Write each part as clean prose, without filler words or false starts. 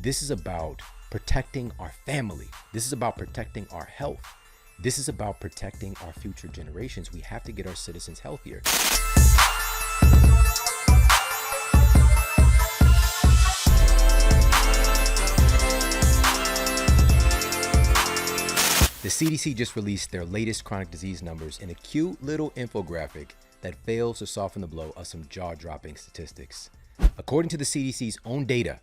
This is about protecting our family. This is about protecting our health. This is about protecting our future generations. We have to get our citizens healthier. The CDC just released their latest chronic disease numbers in a cute little infographic that fails to soften the blow of some jaw-dropping statistics. According to the CDC's own data,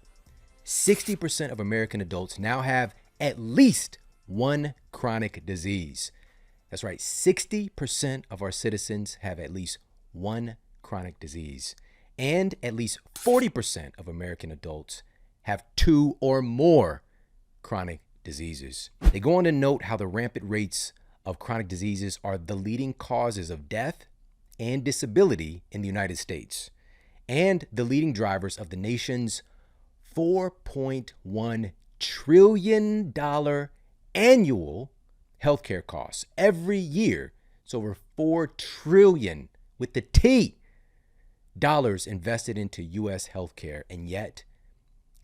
60% of American adults now have at least one chronic disease. That's right, 60% of our citizens have at least one chronic disease. And at least 40% of American adults have two or more chronic diseases. They go on to note how the rampant rates of chronic diseases are the leading causes of death and disability in the United States, and the leading drivers of the nation's $4.1 trillion annual healthcare costs. Every year, it's over $4 trillion with the T dollars invested into U.S. healthcare. And yet,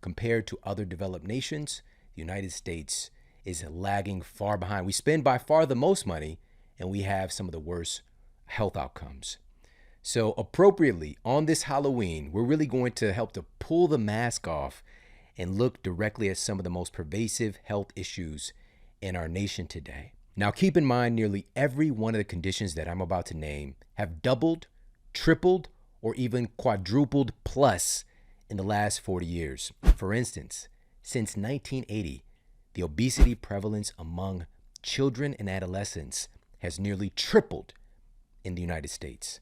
compared to other developed nations, the United States is lagging far behind. We spend by far the most money, and we have some of the worst health outcomes. So appropriately, on this Halloween, we're really going to help to pull the mask off and look directly at some of the most pervasive health issues in our nation today. Now, keep in mind, nearly every one of the conditions that I'm about to name have doubled, tripled, or even quadrupled plus in the last 40 years. For instance, since 1980, the obesity prevalence among children and adolescents has nearly tripled in the United States.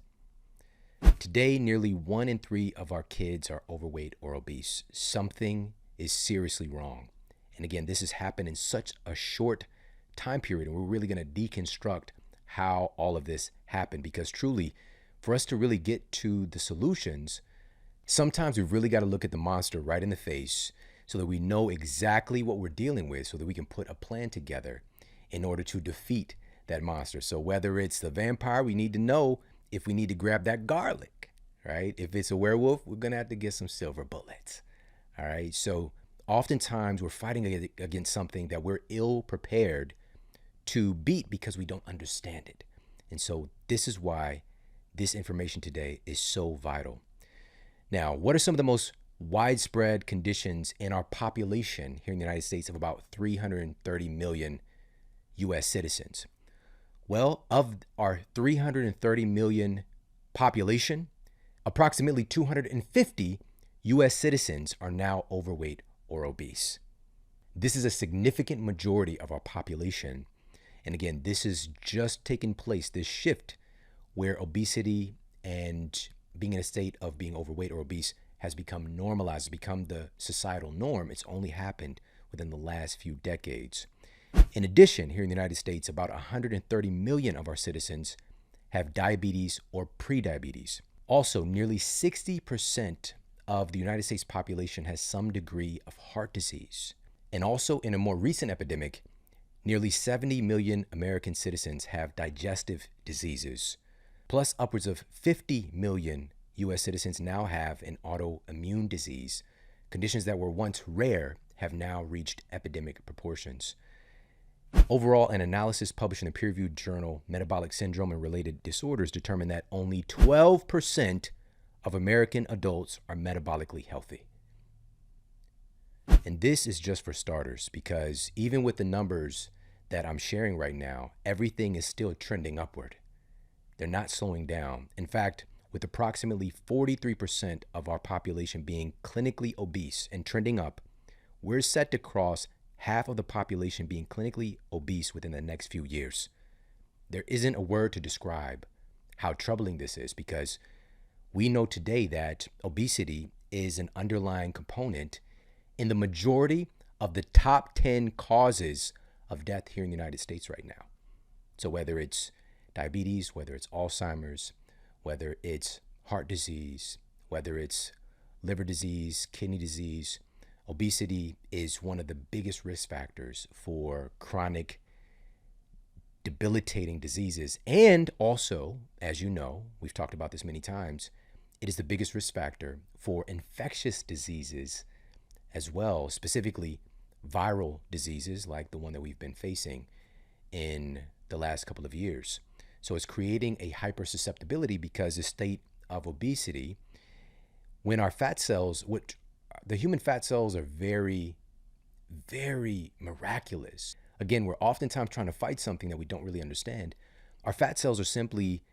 Today, nearly 1 in 3 of our kids are overweight or obese. Something is seriously wrong. And again, this has happened in such a short time period, and we're really going to deconstruct how all of this happened, because truly, for us to really get to the solutions, sometimes we've really got to look at the monster right in the face so that we know exactly what we're dealing with, so that we can put a plan together in order to defeat that monster. So whether it's the vampire, we need to know if we need to grab that garlic, right? If it's a werewolf, we're going to have to get some silver bullets, all right? So oftentimes we're fighting against something that we're ill prepared to beat because we don't understand it. And so this is why this information today is so vital. Now, what are some of the most widespread conditions in our population here in the United States of about 330 million U.S. citizens? Well, of our 330 million population, approximately 250 U.S. citizens are now overweight or obese. This is a significant majority of our population. And again, this is just taking place, this shift where obesity and being in a state of being overweight or obese has become normalized, become the societal norm. It's only happened within the last few decades. In addition, here in the United States, about 130 million of our citizens have diabetes or prediabetes. Also, nearly 60% of the United States population has some degree of heart disease. And also, in a more recent epidemic, nearly 70 million American citizens have digestive diseases. Plus, upwards of 50 million U.S. citizens now have an autoimmune disease. Conditions that were once rare have now reached epidemic proportions. Overall, an analysis published in the peer-reviewed journal Metabolic Syndrome and Related Disorders determined that only 12% of American adults are metabolically healthy. And this is just for starters, because even with the numbers that I'm sharing right now, everything is still trending upward. They're not slowing down. In fact, with approximately 43% of our population being clinically obese and trending up, we're set to cross half of the population being clinically obese within the next few years. There isn't a word to describe how troubling this is, because we know today that obesity is an underlying component in the majority of the top 10 causes of death here in the United States right now. So whether it's diabetes, whether it's Alzheimer's, whether it's heart disease, whether it's liver disease, kidney disease, obesity is one of the biggest risk factors for chronic, debilitating diseases. And also, as you know, we've talked about this many times, it is the biggest risk factor for infectious diseases as well, specifically viral diseases like the one that we've been facing in the last couple of years. So it's creating a hypersusceptibility because the state of obesity, when our fat cells, which the human fat cells are very, very miraculous. Again, we're oftentimes trying to fight something that we don't really understand. Our fat cells are simply,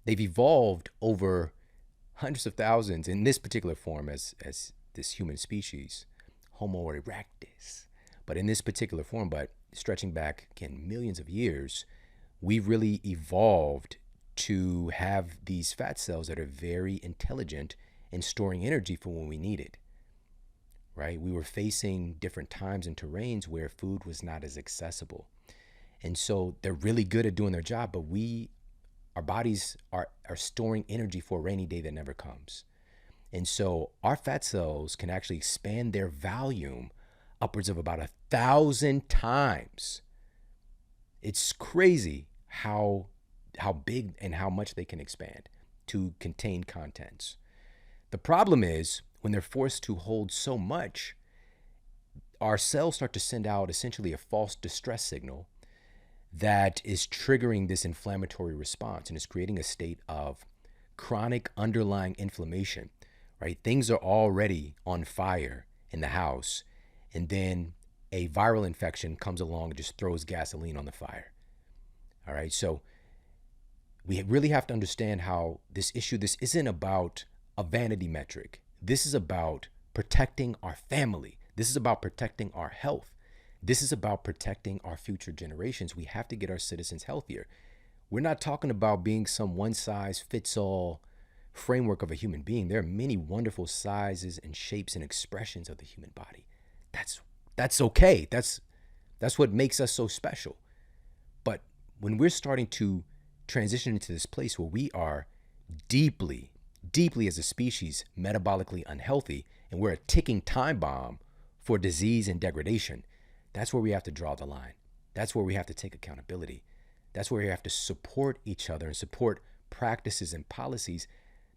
they've evolved over hundreds of thousands in this particular form as this human species, Homo erectus. But in this particular form, but stretching back, again, millions of years, we've really evolved to have these fat cells that are very intelligent in storing energy for when we need it, right? We were facing different times and terrains where food was not as accessible. And so they're really good at doing their job, but our bodies are storing energy for a rainy day that never comes. And so our fat cells can actually expand their volume upwards of about 1,000 times. It's crazy how big and how much they can expand to contain contents. The problem is when they're forced to hold so much, our cells start to send out essentially a false distress signal that is triggering this inflammatory response and is creating a state of chronic underlying inflammation, right? Things are already on fire in the house, and then a viral infection comes along and just throws gasoline on the fire. All right, so we really have to understand how this isn't about a vanity metric. This is about protecting our family. This is about protecting our health. This is about protecting our future generations. We have to get our citizens healthier. We're not talking about being some one-size-fits-all framework of a human being. There are many wonderful sizes and shapes and expressions of the human body. That's okay. That's what makes us so special. But when we're starting to transition into this place where we are deeply as a species metabolically unhealthy, and we're a ticking time bomb for disease and degradation, that's where we have to draw the line. That's where we have to take accountability. That's where we have to support each other and support practices and policies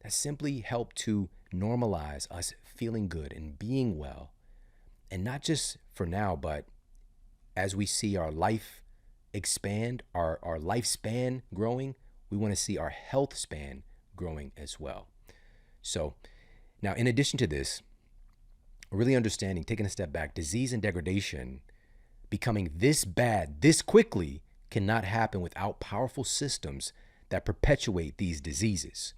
that simply help to normalize us feeling good and being well. And not just for now, but as we see our life expand, our lifespan growing, we want to see our health span growing as well. So now, in addition to this, really understanding, taking a step back, disease and degradation becoming this bad this quickly cannot happen without powerful systems that perpetuate these diseases.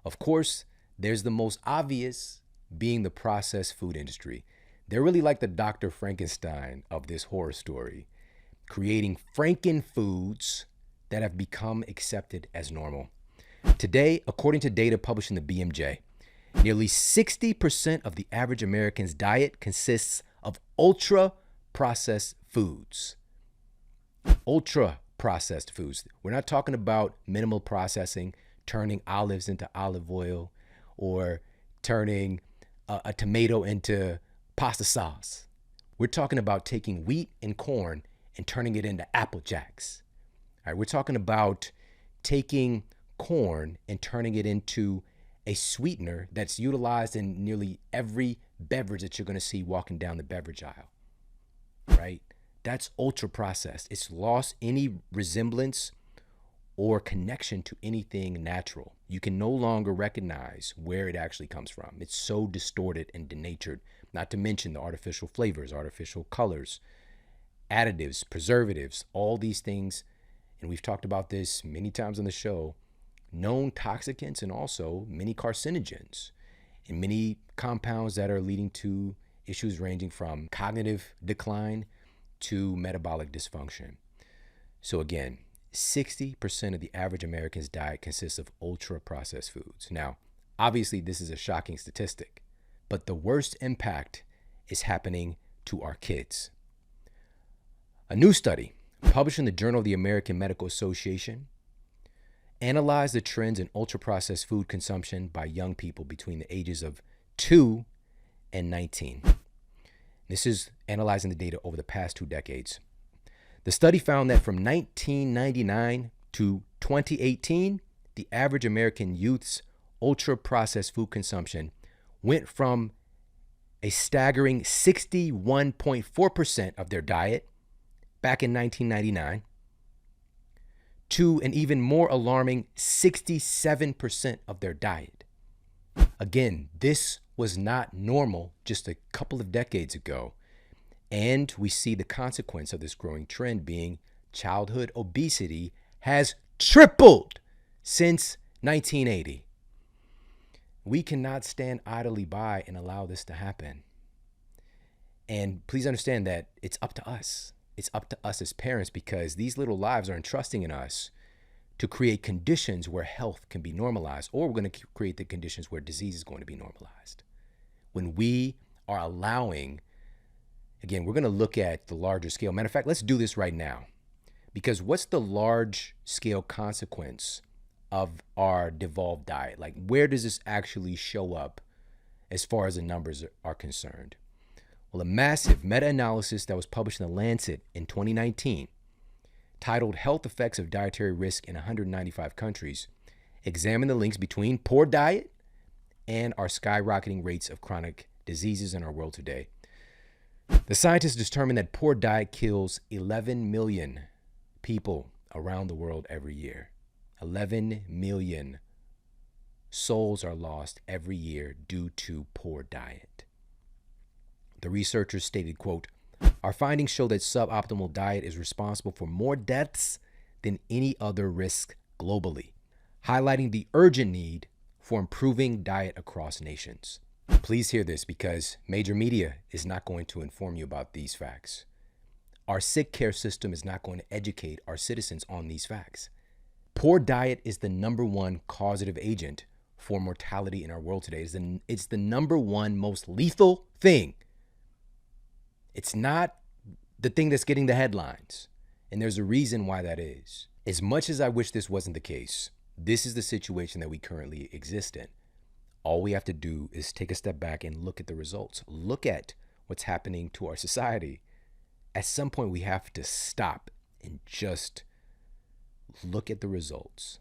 Of course, there's the most obvious being the processed food industry. They're really like the Dr. Frankenstein of this horror story, creating frankenfoods that have become accepted as normal. Today, according to data published in the BMJ, nearly 60% of the average American's diet consists of ultra-processed foods. Ultra-processed foods. We're not talking about minimal processing, turning olives into olive oil, or turning a tomato into pasta sauce. We're talking about taking wheat and corn and turning it into Apple Jacks. All right, we're talking about taking corn and turning it into a sweetener that's utilized in nearly every beverage that you're going to see walking down the beverage aisle, right? That's ultra processed. It's lost any resemblance or connection to anything natural. You can no longer recognize where it actually comes from. It's so distorted and denatured, not to mention the artificial flavors, artificial colors, additives, preservatives, all these things. And we've talked about this many times on the show, known toxicants and also many carcinogens and many compounds that are leading to issues ranging from cognitive decline to metabolic dysfunction. So again, 60% of the average American's diet consists of ultra-processed foods. Now, obviously, this is a shocking statistic, but the worst impact is happening to our kids. A new study published in the Journal of the American Medical Association analyzed the trends in ultra-processed food consumption by young people between the ages of 2 and 19. This is analyzing the data over the past 2 decades. The study found that from 1999 to 2018, the average American youth's ultra-processed food consumption went from a staggering 61.4% of their diet back in 1999 to an even more alarming 67% of their diet. Again, this was not normal just a couple of decades ago. And we see the consequence of this growing trend being childhood obesity has tripled since 1980. We cannot stand idly by and allow this to happen. And please understand that it's up to us. It's up to us as parents, because these little lives are entrusting in us to create conditions where health can be normalized, or we're going to create the conditions where disease is going to be normalized. When we are allowing, again, we're going to look at the larger scale. Matter of fact, let's do this right now. Because what's the large scale consequence of our devolved diet? Like, where does this actually show up as far as the numbers are concerned? Well, a massive meta-analysis that was published in The Lancet in 2019, titled Health Effects of Dietary Risk in 195 Countries, examined the links between poor diet and our skyrocketing rates of chronic diseases in our world today. The scientists determined that poor diet kills 11 million people around the world every year. 11 million souls are lost every year due to poor diet. The researchers stated, quote, "Our findings show that suboptimal diet is responsible for more deaths than any other risk globally, highlighting the urgent need for improving diet across nations." Please hear this, because major media is not going to inform you about these facts. Our sick care system is not going to educate our citizens on these facts. Poor diet is the number one causative agent for mortality in our world today. It's the number one most lethal thing. It's not the thing that's getting the headlines. And there's a reason why that is. As much as I wish this wasn't the case, this is the situation that we currently exist in. All we have to do is take a step back and look at the results. Look at what's happening to our society. At some point, we have to stop and just look at the results.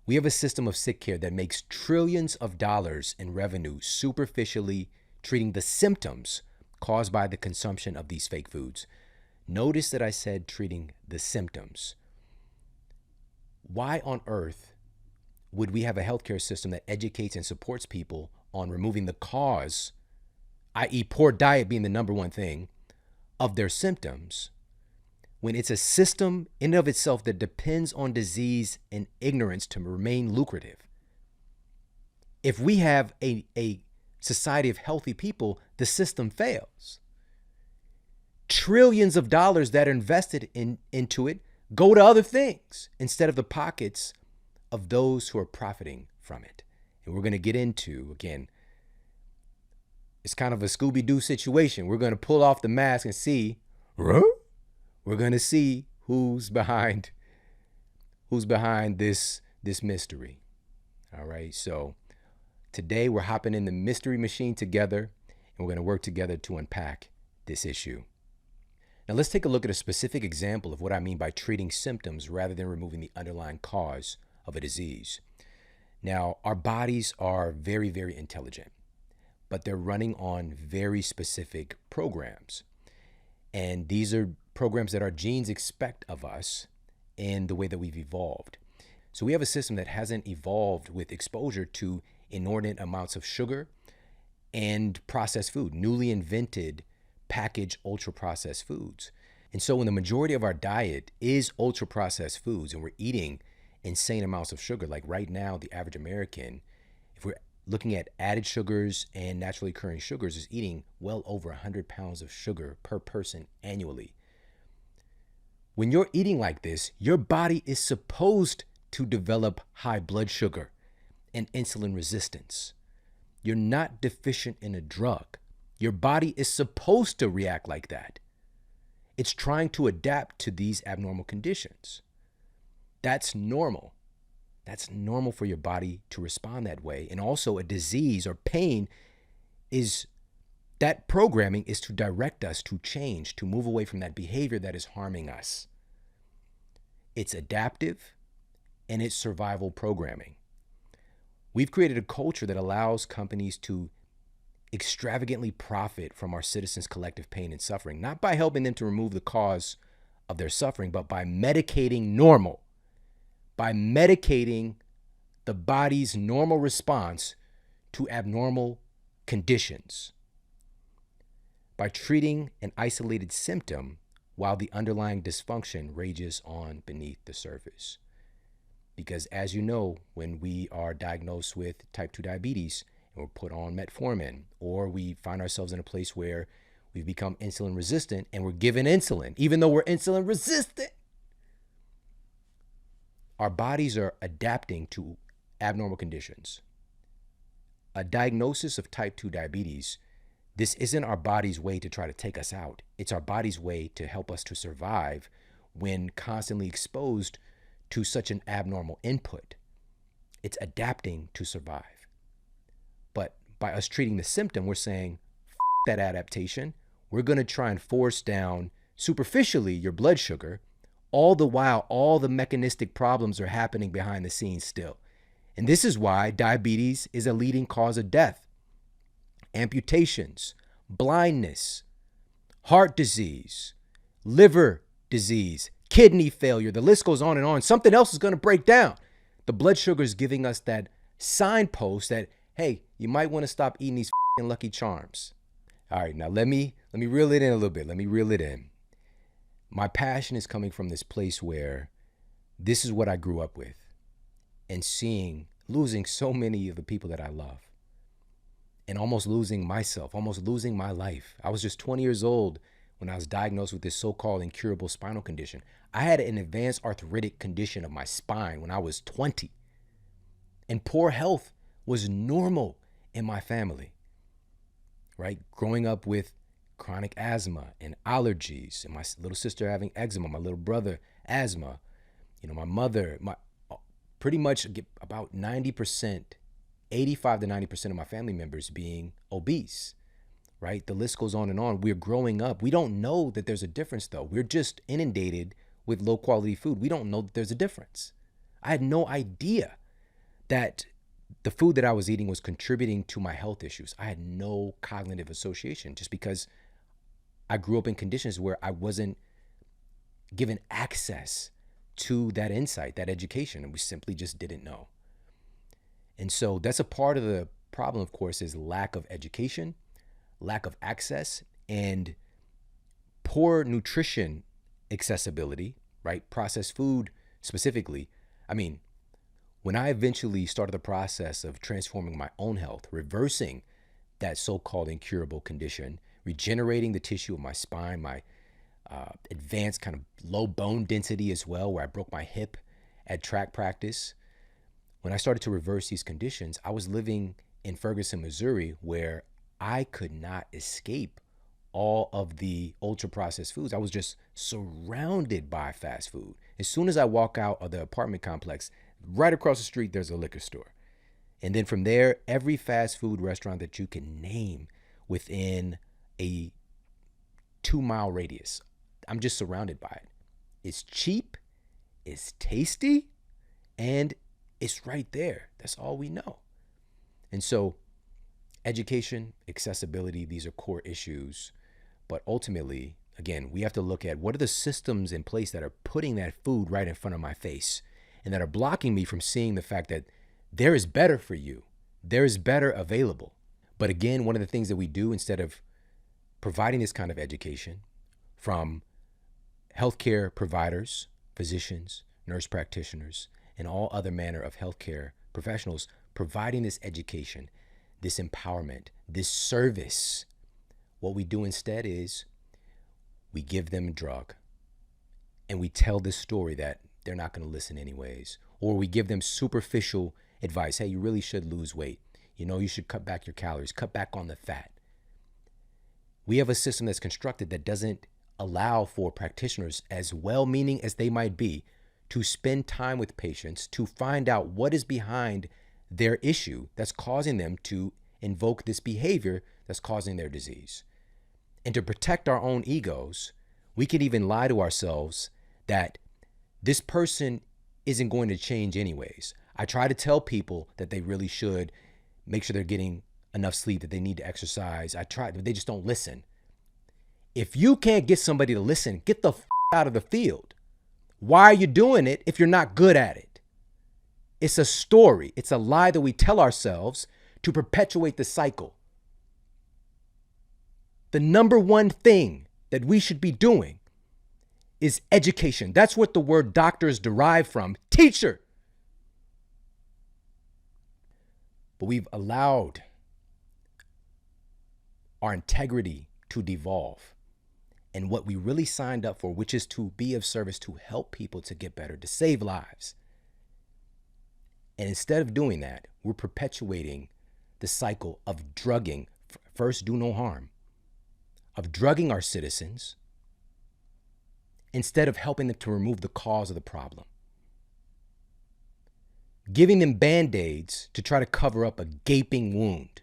We have a system of sick care that makes trillions of dollars in revenue superficially treating the symptoms caused by the consumption of these fake foods. Notice that I said treating the symptoms. Why on earth would we have a healthcare system that educates and supports people on removing the cause, i.e. poor diet being the number one thing, of their symptoms, when it's a system in and of itself that depends on disease and ignorance to remain lucrative? If we have a society of healthy people, the system fails. Trillions of dollars that are invested into it go to other things instead of the pockets of those who are profiting from it. And we're going to get into, again, it's kind of a Scooby-Doo situation. We're going to pull off the mask and see, we're going to see who's behind this mystery. All right. So today we're hopping in the mystery machine together, and we're going to work together to unpack this issue. Now let's take a look at a specific example of what I mean by treating symptoms rather than removing the underlying cause of a disease. Now, our bodies are very, very intelligent, but they're running on very specific programs. And these are programs that our genes expect of us in the way that we've evolved. So we have a system that hasn't evolved with exposure to inordinate amounts of sugar and processed food, newly invented packaged ultra-processed foods. And so when the majority of our diet is ultra-processed foods and we're eating insane amounts of sugar, like right now, the average American, if we're looking at added sugars and naturally occurring sugars, is eating well over 100 pounds of sugar per person annually. When you're eating like this, your body is supposed to develop high blood sugar and insulin resistance. You're not deficient in a drug. Your body is supposed to react like that. It's trying to adapt to these abnormal conditions. That's normal. That's normal for your body to respond that way. And also, a disease or pain is, that programming is to direct us to change, to move away from that behavior that is harming us. It's adaptive and it's survival programming. We've created a culture that allows companies to extravagantly profit from our citizens' collective pain and suffering, not by helping them to remove the cause of their suffering, but by medicating normal, by medicating the body's normal response to abnormal conditions, by treating an isolated symptom while the underlying dysfunction rages on beneath the surface. Because as you know, when we are diagnosed with type 2 diabetes and we're put on metformin, or we find ourselves in a place where we've become insulin resistant and we're given insulin, even though we're insulin resistant, our bodies are adapting to abnormal conditions. A diagnosis of type 2 diabetes, this isn't our body's way to try to take us out. It's our body's way to help us to survive when constantly exposed to such an abnormal input. It's adapting to survive. But by us treating the symptom, we're saying, that adaptation. We're going to try and force down superficially your blood sugar. All the while, all the mechanistic problems are happening behind the scenes still. And this is why diabetes is a leading cause of death. Amputations, blindness, heart disease, liver disease, kidney failure, the list goes on and on. Something else is going to break down. The blood sugar is giving us that signpost that, hey, you might want to stop eating these Lucky Charms. All right, now let me reel it in a little bit. Let me reel it in. My passion is coming from this place where this is what I grew up with, and losing so many of the people that I love, and almost losing myself, almost losing my life. I was just 20 years old when I was diagnosed with this so-called incurable spinal condition. I had an advanced arthritic condition of my spine when I was 20. And poor health was normal in my family, right? Growing up with chronic asthma and allergies, and my little sister having eczema, my little brother, asthma, my mother, pretty much about 90%, 85 to 90% of my family members being obese, right? The list goes on and on. We're growing up. We don't know that there's a difference, though. We're just inundated with low quality food. We don't know that there's a difference. I had no idea that the food that I was eating was contributing to my health issues. I had no cognitive association just because I grew up in conditions where I wasn't given access to that insight, that education, and we simply just didn't know. And so that's a part of the problem, of course, is lack of education, lack of access, and poor nutrition accessibility, right? Processed food specifically. I mean, when I eventually started the process of transforming my own health, reversing that so-called incurable condition, regenerating the tissue of my spine, my advanced kind of low bone density as well, where I broke my hip at track practice. When I started to reverse these conditions, I was living in Ferguson, Missouri, where I could not escape all of the ultra processed foods. I was just surrounded by fast food. As soon as I walk out of the apartment complex, right across the street, there's a liquor store. And then from there, every fast food restaurant that you can name within a 2-mile radius, I'm just surrounded by it. It's cheap, it's tasty, and it's right there. That's all we know. And so education, accessibility, these are core issues. But ultimately, again, we have to look at what are the systems in place that are putting that food right in front of my face and that are blocking me from seeing the fact that there is better for you. There is better available. But again, one of the things that we do instead of providing this kind of education from healthcare providers, physicians, nurse practitioners, and all other manner of healthcare professionals, providing this education, this empowerment, this service, what we do instead is we give them a drug and we tell this story that they're not going to listen anyways. Or we give them superficial advice. Hey, you really should lose weight. You should cut back your calories, cut back on the fat. We have a system that's constructed that doesn't allow for practitioners, as well-meaning as they might be, to spend time with patients to find out what is behind their issue that's causing them to invoke this behavior that's causing their disease. And to protect our own egos, we can even lie to ourselves that this person isn't going to change anyways. I try to tell people that they really should make sure they're getting enough sleep, that they need to exercise. I try, but they just don't listen. If you can't get somebody to listen, get the out of the field. Why are you doing it if you're not good at it? It's a story. It's a lie that we tell ourselves to perpetuate the cycle. The number one thing that we should be doing is education. That's what the word doctor is derived from. Teacher. But we've allowed our integrity to devolve. And what we really signed up for, which is to be of service, to help people to get better, to save lives. And instead of doing that, we're perpetuating the cycle of drugging, first do no harm, of drugging our citizens instead of helping them to remove the cause of the problem. Giving them Band-Aids to try to cover up a gaping wound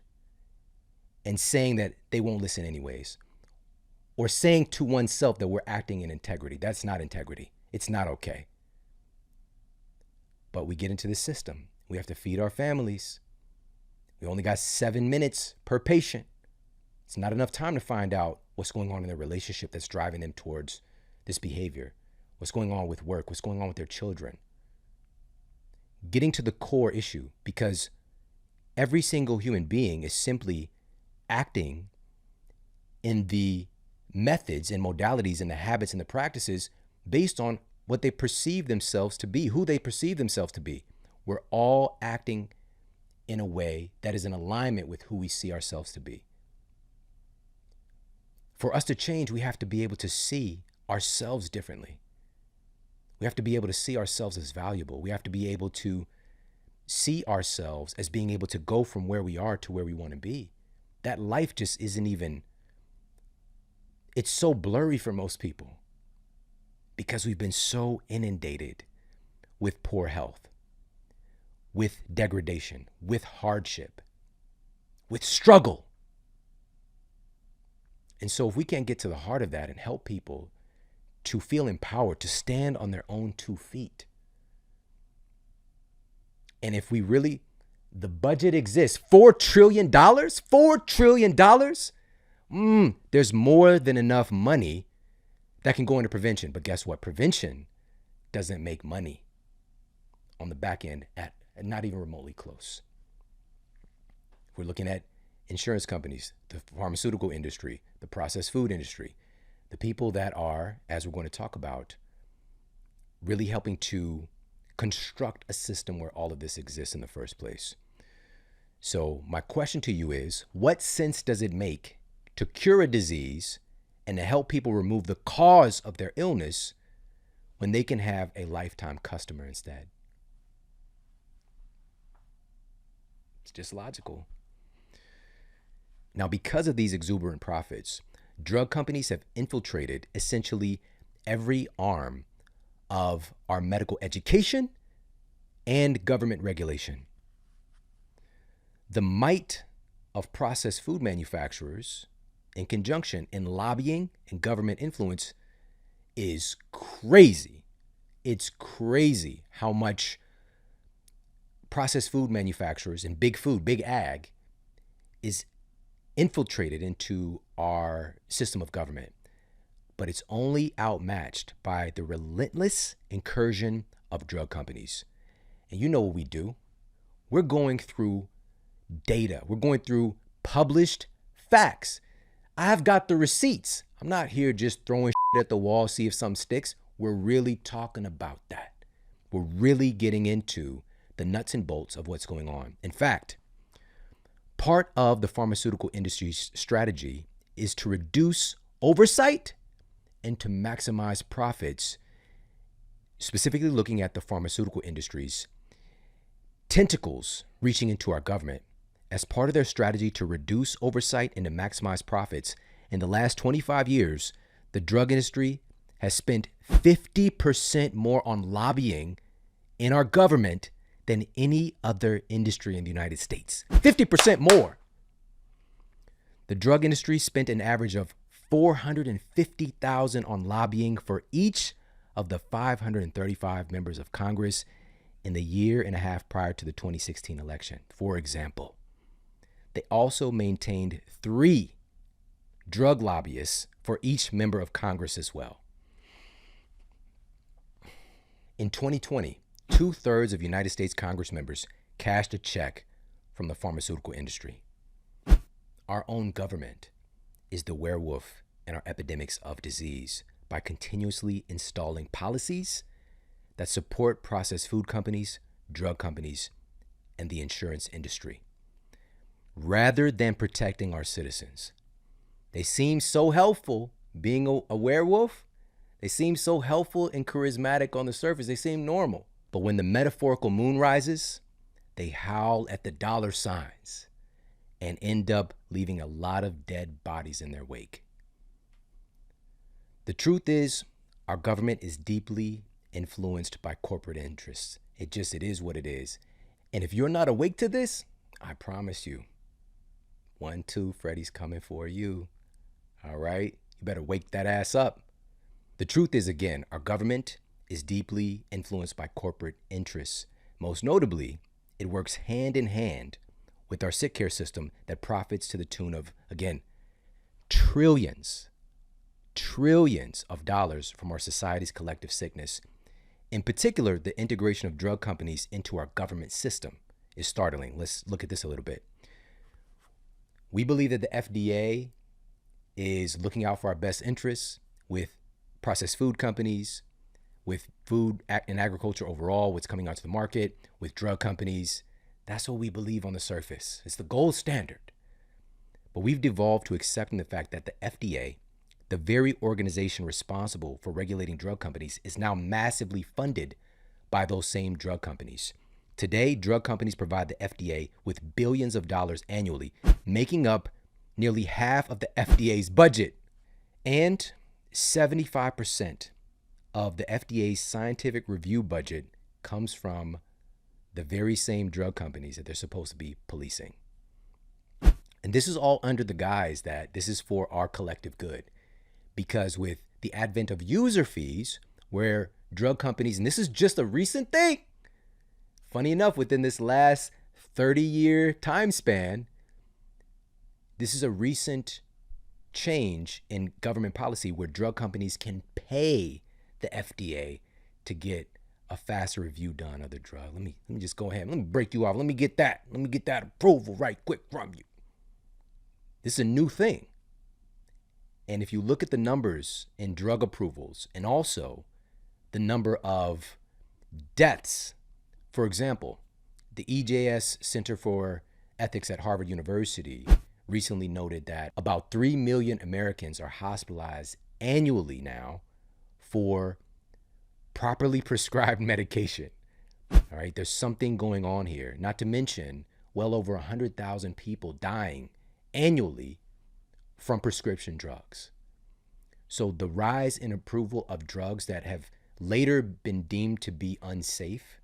and saying that they won't listen anyways. Or saying to oneself that we're acting in integrity. That's not integrity. It's not okay. But we get into this system. We have to feed our families. We only got 7 minutes per patient. It's not enough time to find out what's going on in their relationship that's driving them towards this behavior. What's going on with work? What's going on with their children? Getting to the core issue, because every single human being is simply acting in the methods and modalities and the habits and the practices based on what they perceive themselves to be, who they perceive themselves to be. We're all acting in a way that is in alignment with who we see ourselves to be. For us to change, we have to be able to see ourselves differently. We have to be able to see ourselves as valuable. We have to be able to see ourselves as being able to go from where we are to where we want to be. That life just isn't even, it's so blurry for most people because we've been so inundated with poor health, with degradation, with hardship, with struggle. And so if we can't get to the heart of that and help people to feel empowered, to stand on their own 2 feet, and if we really, the budget exists, $4 trillion, $4 trillion, there's more than enough money that can go into prevention. But guess what? Prevention doesn't make money on the back end at not even remotely close. We're looking at insurance companies, the pharmaceutical industry, the processed food industry, the people that are, as we're going to talk about, really helping to construct a system where all of this exists in the first place. So my question to you is, what sense does it make to cure a disease and to help people remove the cause of their illness when they can have a lifetime customer instead? It's just logical. Now, because of these exuberant profits, drug companies have infiltrated essentially every arm of our medical education and government regulation. The might of processed food manufacturers in conjunction in lobbying and government influence is crazy. It's crazy how much processed food manufacturers and big food, big ag, is infiltrated into our system of government. But it's only outmatched by the relentless incursion of drug companies. And you know what we do? We're going through data. We're going through published facts. I've got the receipts. I'm not here just throwing shit at the wall, see if something sticks. We're really talking about that. We're really getting into the nuts and bolts of what's going on. In fact, part of the pharmaceutical industry's strategy is to reduce oversight and to maximize profits, specifically looking at the pharmaceutical industry's tentacles reaching into our government. As part of their strategy to reduce oversight and to maximize profits, in the last 25 years, the drug industry has spent 50% more on lobbying in our government than any other industry in the United States. 50% more. The drug industry spent an average of $450,000 on lobbying for each of the 535 members of Congress in the year and a half prior to the 2016 election. For example, They also maintained 3 drug lobbyists for each member of Congress as well. In 2020, 2/3 of United States Congress members cashed a check from the pharmaceutical industry. Our own government is the werewolf in our epidemics of disease by continuously installing policies that support processed food companies, drug companies, and the insurance industry, rather than protecting our citizens. They seem so helpful being a werewolf. They seem so helpful and charismatic on the surface. They seem normal. But when the metaphorical moon rises, they howl at the dollar signs and end up leaving a lot of dead bodies in their wake. The truth is, our government is deeply influenced by corporate interests. It is what it is. And if you're not awake to this, I promise you, 1, 2, Freddy's coming for you. All right? You better wake that ass up. The truth is, again, our government is deeply influenced by corporate interests. Most notably, it works hand in hand with our sick care system that profits to the tune of, again, trillions of dollars from our society's collective sickness. In particular, the integration of drug companies into our government system is startling. Let's look at this a little bit. We believe that the FDA is looking out for our best interests with processed food companies, with food and agriculture overall, what's coming onto the market, with drug companies. That's what we believe on the surface. It's the gold standard. But we've devolved to accepting the fact that the FDA, the very organization responsible for regulating drug companies, is now massively funded by those same drug companies. Today, drug companies provide the FDA with billions of dollars annually, making up nearly half of the FDA's budget. And 75% of the FDA's scientific review budget comes from the very same drug companies that they're supposed to be policing. And this is all under the guise that this is for our collective good. Because with the advent of user fees, where drug companies, and this is just a recent thing, funny enough, within this last 30-year time span, this is a recent change in government policy where drug companies can pay the FDA to get a faster review done of the drug. Let me just go ahead. Let me break you off. Let me get that approval right quick from you. This is a new thing. And if you look at the numbers in drug approvals and also the number of deaths, for example, the EJS Center for Ethics at Harvard University recently noted that about 3 million Americans are hospitalized annually now for properly prescribed medication. All right, there's something going on here. Not to mention, well over 100,000 people dying annually from prescription drugs. So the rise in approval of drugs that have later been deemed to be unsafe,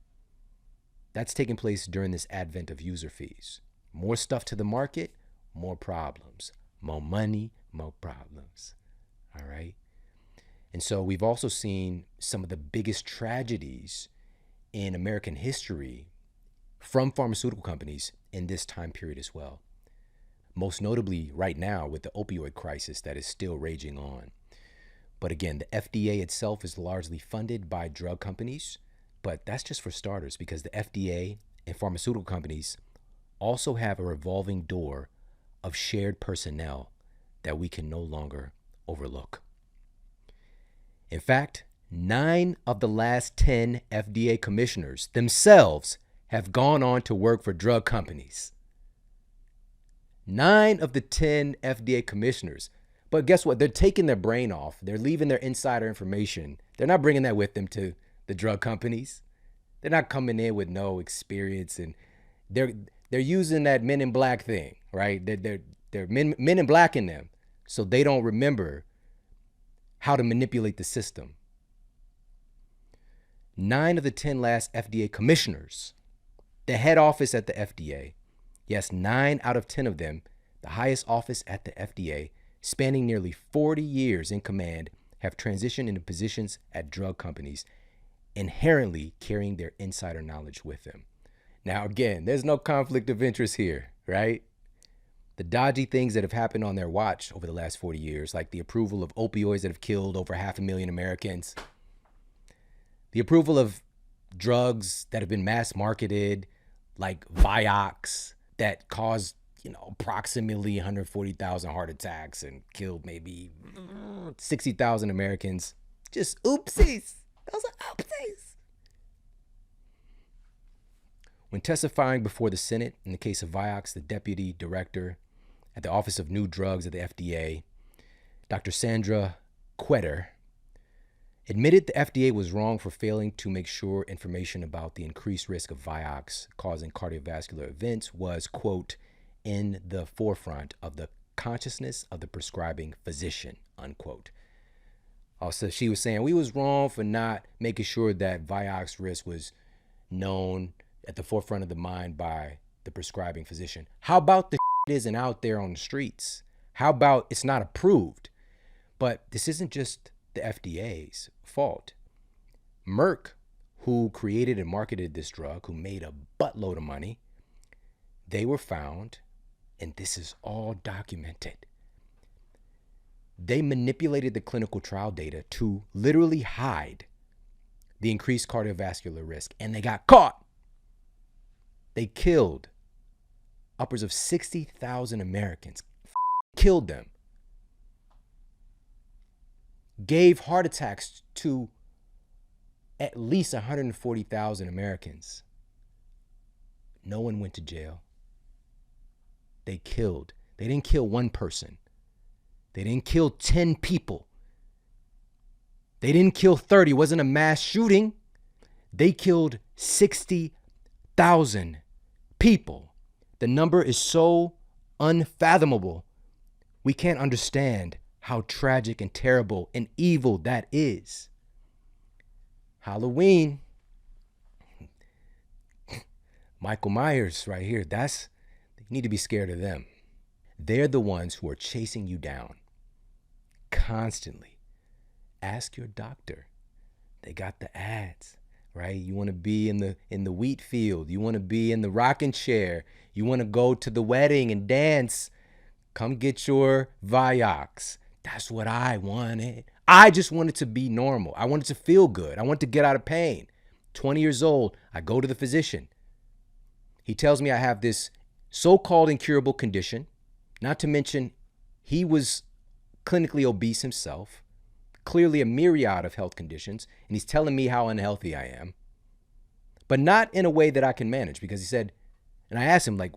that's taking place during this advent of user fees. More stuff to the market, more problems. More money, more problems. All right? And so we've also seen some of the biggest tragedies in American history from pharmaceutical companies in this time period as well. Most notably right now with the opioid crisis that is still raging on. But again, the FDA itself is largely funded by drug companies, but that's just for starters because the FDA and pharmaceutical companies also have a revolving door of shared personnel that we can no longer overlook. In fact, 9 of the last 10 FDA commissioners themselves have gone on to work for drug companies. 9 of the 10 FDA commissioners. But guess what? They're taking their brain off. They're leaving their insider information. They're not bringing that with them to the drug companies. They're not coming in with no experience, and they're using that Men in Black thing, right? They're men in Black in them, so they don't remember how to manipulate the system. 9 of the 10 last FDA commissioners, the head office at the FDA, yes, 9 out of 10 of them, the highest office at the FDA, spanning nearly 40 years in command, have transitioned into positions at drug companies, inherently carrying their insider knowledge with them. Now, again, there's no conflict of interest here, right? The dodgy things that have happened on their watch over the last 40 years, like the approval of opioids that have killed over 500,000 Americans, the approval of drugs that have been mass marketed, like Vioxx, that caused, approximately 140,000 heart attacks and killed maybe 60,000 Americans. Just oopsies. Those are oopsies. When testifying before the Senate in the case of Vioxx, the deputy director at the Office of New Drugs at the FDA, Dr. Sandra Quetter, admitted the FDA was wrong for failing to make sure information about the increased risk of Vioxx causing cardiovascular events was, quote, in the forefront of the consciousness of the prescribing physician, unquote. Also, she was saying we was wrong for not making sure that Vioxx risk was known at the forefront of the mind by the prescribing physician. How about the isn't out there on the streets? How about it's not approved? But this isn't just the FDA's fault. Merck, who created and marketed this drug, who made a buttload of money, they were found, and this is all documented, they manipulated the clinical trial data to literally hide the increased cardiovascular risk, and they got caught. They killed upwards of 60,000 Americans, killed them, gave heart attacks to at least 140,000 Americans. No one went to jail. They killed. They didn't kill one person. They didn't kill 10 people. They didn't kill 30. It wasn't a mass shooting. They killed 60,000 people. The number is so unfathomable. We can't understand how tragic and terrible and evil that is. Halloween. Michael Myers right here. You need to be scared of them. They're the ones who are chasing you down constantly. Ask your doctor. They got the ads, right? You want to be in the wheat field. You want to be in the rocking chair. You want to go to the wedding and dance. Come get your Vioxx. That's what I wanted. I just wanted to be normal. I wanted to feel good. I wanted to get out of pain. 20 years old, I go to the physician. He tells me I have this so-called incurable condition, not to mention he was clinically obese himself, clearly a myriad of health conditions, and he's telling me how unhealthy I am, but not in a way that I can manage, because he said, and I asked him, like,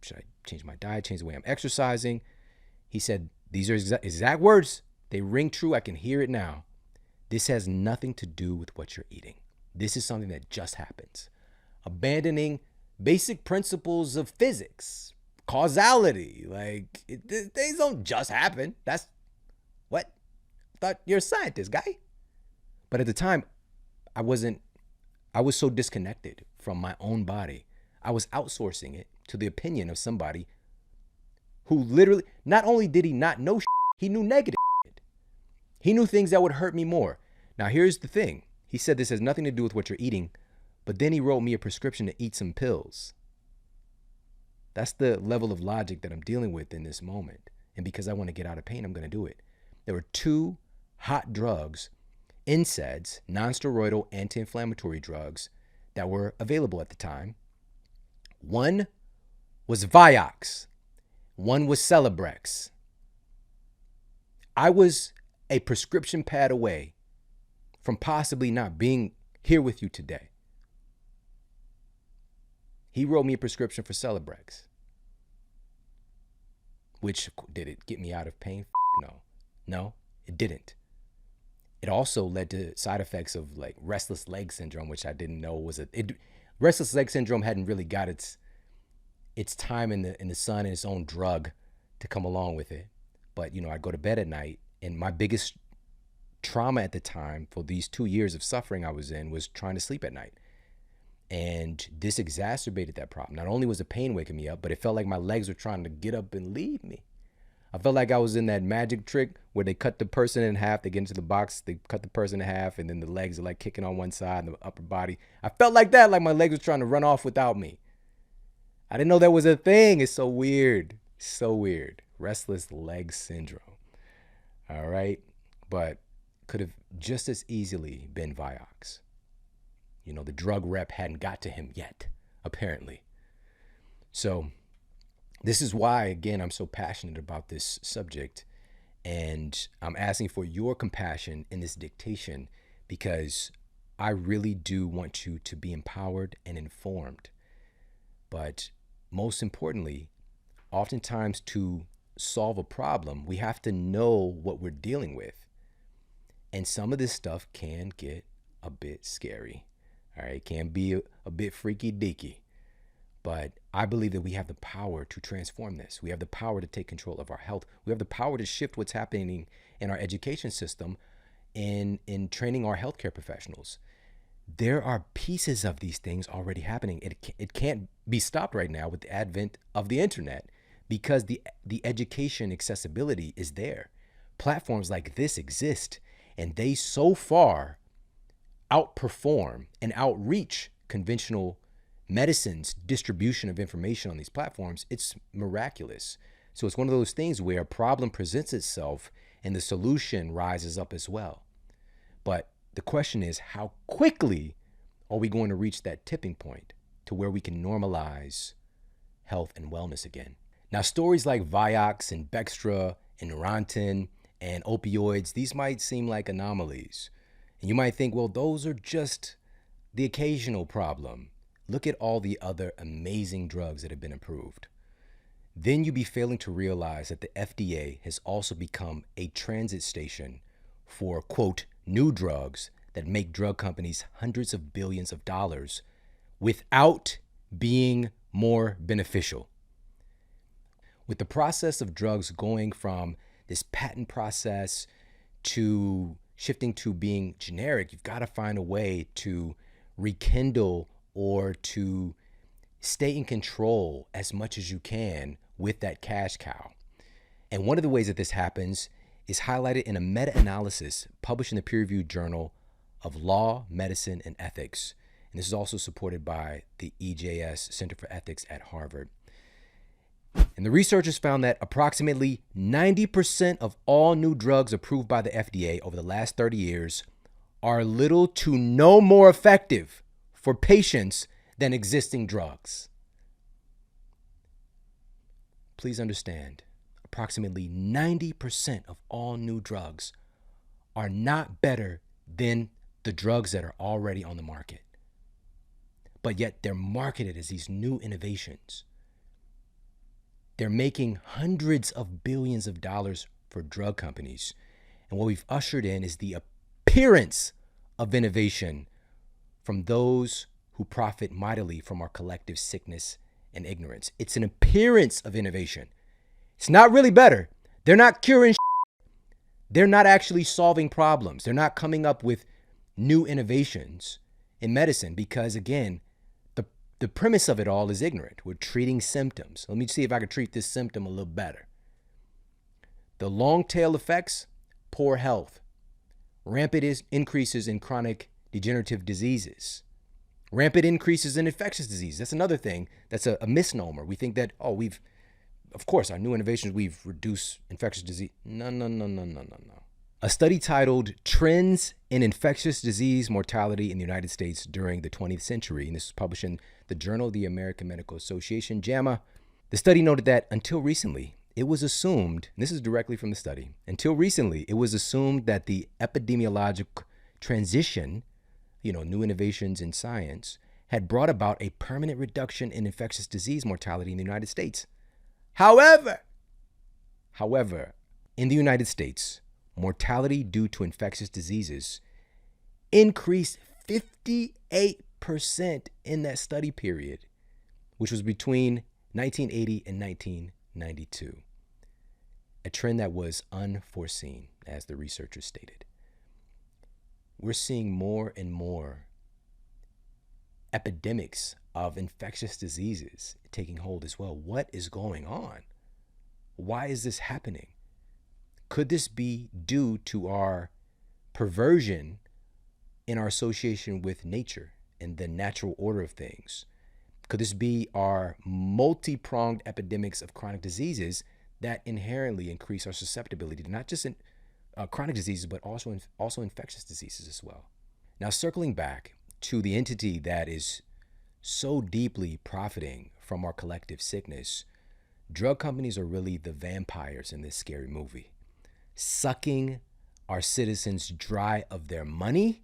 should I change my diet, change the way I'm exercising? He said, these are exact words. They ring true. I can hear it now. This has nothing to do with what you're eating. This is something that just happens. Abandoning basic principles of physics, causality, things don't just happen. That's what? I thought you're a scientist, guy. But at the time, I was so disconnected from my own body. I was outsourcing it to the opinion of somebody who literally, not only did he not know, he knew negative. He knew things that would hurt me more. Now, here's the thing. He said this has nothing to do with what you're eating, but then he wrote me a prescription to eat some pills. That's the level of logic that I'm dealing with in this moment. And because I want to get out of pain, I'm going to do it. There were two hot drugs, NSAIDs, non-steroidal anti-inflammatory drugs, that were available at the time. One was Vioxx. One was Celebrex. I was a prescription pad away from possibly not being here with you today. He wrote me a prescription for Celebrex. Which, did it get me out of pain? No, it didn't. It also led to side effects of restless leg syndrome, which I didn't know was restless leg syndrome hadn't really got its time in the sun and its own drug to come along with it. But I'd go to bed at night, and my biggest trauma at the time for these 2 years of suffering I was in was trying to sleep at night. And this exacerbated that problem. Not only was the pain waking me up, but it felt like my legs were trying to get up and leave me. I felt like I was in that magic trick where they cut the person in half, they get into the box, they cut the person in half, and then the legs are kicking on one side and the upper body. I felt like that, like my legs were trying to run off without me. I didn't know that was a thing. It's so weird. So weird. Restless leg syndrome. All right. But could have just as easily been Vioxx. The drug rep hadn't got to him yet, apparently. So this is why, again, I'm so passionate about this subject. And I'm asking for your compassion in this dictation because I really do want you to be empowered and informed. But most importantly, oftentimes to solve a problem, we have to know what we're dealing with. And some of this stuff can get a bit scary. All right, it can be a bit freaky deaky. But I believe that we have the power to transform this. We have the power to take control of our health. We have the power to shift what's happening in our education system in training our healthcare professionals. There are pieces of these things already happening. It can't be stopped right now with the advent of the internet because the education accessibility is there. Platforms like this exist, and they so far outperform and outreach conventional medicine's distribution of information on these platforms. It's miraculous. So it's one of those things where a problem presents itself and the solution rises up as well. But the question is, how quickly are we going to reach that tipping point to where we can normalize health and wellness again? Now, stories like Vioxx and Bextra and Neurontin and opioids, these might seem like anomalies. And you might think, well, those are just the occasional problem. Look at all the other amazing drugs that have been approved. Then you'd be failing to realize that the FDA has also become a transit station for, quote, new drugs that make drug companies hundreds of billions of dollars without being more beneficial. With the process of drugs going from this patent process to shifting to being generic, you've got to find a way to rekindle or to stay in control as much as you can with that cash cow. And one of the ways that this happens is highlighted in a meta-analysis published in the peer-reviewed journal of Law, Medicine, and Ethics. And this is also supported by the EJS Center for Ethics at Harvard. And the researchers found that approximately 90% of all new drugs approved by the FDA over the last 30 years are little to no more effective for patients than existing drugs. Please understand, approximately 90% of all new drugs are not better than the drugs that are already on the market. But yet they're marketed as these new innovations. They're making hundreds of billions of dollars for drug companies. And what we've ushered in is the appearance of innovation from those who profit mightily from our collective sickness and ignorance. It's an appearance of innovation. It's not really better. They're not curing. They're not actually solving problems. They're not coming up with new innovations in medicine because, again, the premise of it all is ignorant. We're treating symptoms. Let me see if I can treat this symptom a little better. The long tail effects, poor health, rampant increases in chronic degenerative diseases, rampant increases in infectious disease. That's another thing that's a misnomer. We think that, of course, our new innovations, we've reduced infectious disease. No. A study titled Trends in Infectious Disease Mortality in the United States During the 20th Century, and this was published in the Journal of the American Medical Association, JAMA. The study noted that until recently, it was assumed, and this is directly from the study, until recently, it was assumed that the epidemiologic transition, new innovations in science, had brought about a permanent reduction in infectious disease mortality in the United States. However, in the United States, mortality due to infectious diseases increased 58% in that study period, which was between 1980 and 1992. A trend that was unforeseen, as the researchers stated. We're seeing more and more epidemics of infectious diseases taking hold as well. What is going on? Why is this happening? Could this be due to our perversion in our association with nature and the natural order of things Could this be our multi-pronged epidemics of chronic diseases that inherently increase our susceptibility to not just chronic diseases, but also infectious diseases as well? Now, circling back to the entity that is so deeply profiting from our collective sickness, drug companies are really the vampires in this scary movie, sucking our citizens dry of their money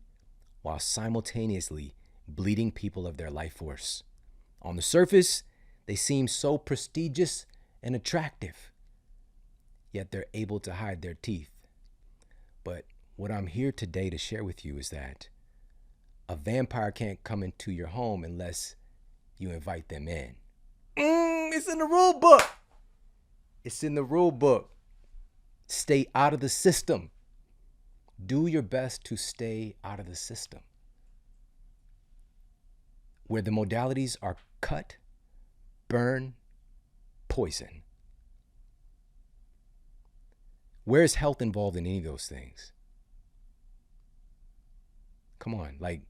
while simultaneously bleeding people of their life force. On the surface, they seem so prestigious and attractive, yet they're able to hide their teeth. But what I'm here today to share with you is that a vampire can't come into your home unless you invite them in. It's in the rule book. It's in the rule book. Stay out of the system. Do your best to stay out of the system. Where the modalities are cut, burn, poison. Where is health involved in any of those things? Come on, like,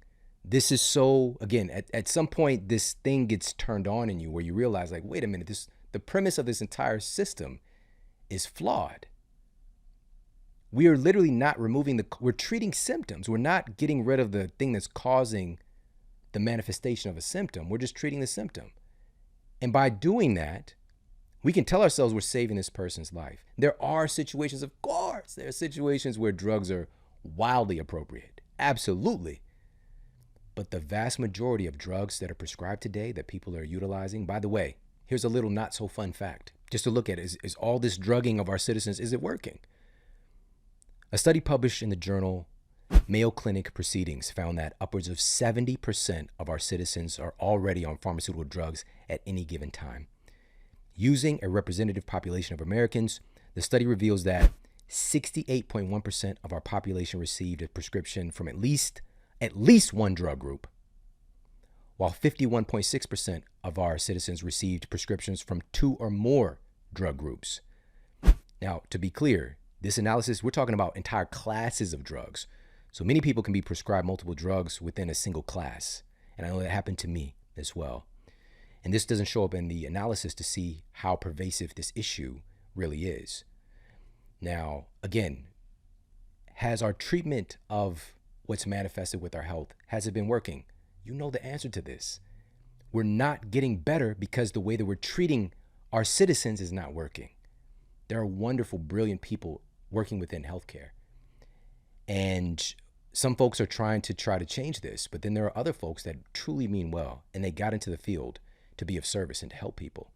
this is so, again, at some point, this thing gets turned on in you where you realize, like, wait a minute, the premise of this entire system is flawed. We are literally not removing we're treating symptoms. We're not getting rid of the thing that's causing the manifestation of a symptom. We're just treating the symptom. And by doing that, we can tell ourselves we're saving this person's life. There are situations, of course, there are situations where drugs are wildly appropriate. Absolutely. But the vast majority of drugs that are prescribed today that people are utilizing, by the way, here's a little not so fun fact. Just to look at, is all this drugging of our citizens, is it working? A study published in the journal Mayo Clinic Proceedings found that upwards of 70% of our citizens are already on pharmaceutical drugs at any given time. Using a representative population of Americans, the study reveals that 68.1% of our population received a prescription from at least one drug group, while 51.6% of our citizens received prescriptions from 2 or more drug groups. Now, to be clear, this analysis, we're talking about entire classes of drugs. So many people can be prescribed multiple drugs within a single class. And I know that happened to me as well. And this doesn't show up in the analysis to see how pervasive this issue really is. Now, again, has our treatment of what's manifested with our health, has it been working? You know the answer to this. We're not getting better because the way that we're treating our citizens is not working. There are wonderful, brilliant people working within healthcare. And some folks are trying to change this, but then there are other folks that truly mean well, and they got into the field to be of service and to help people.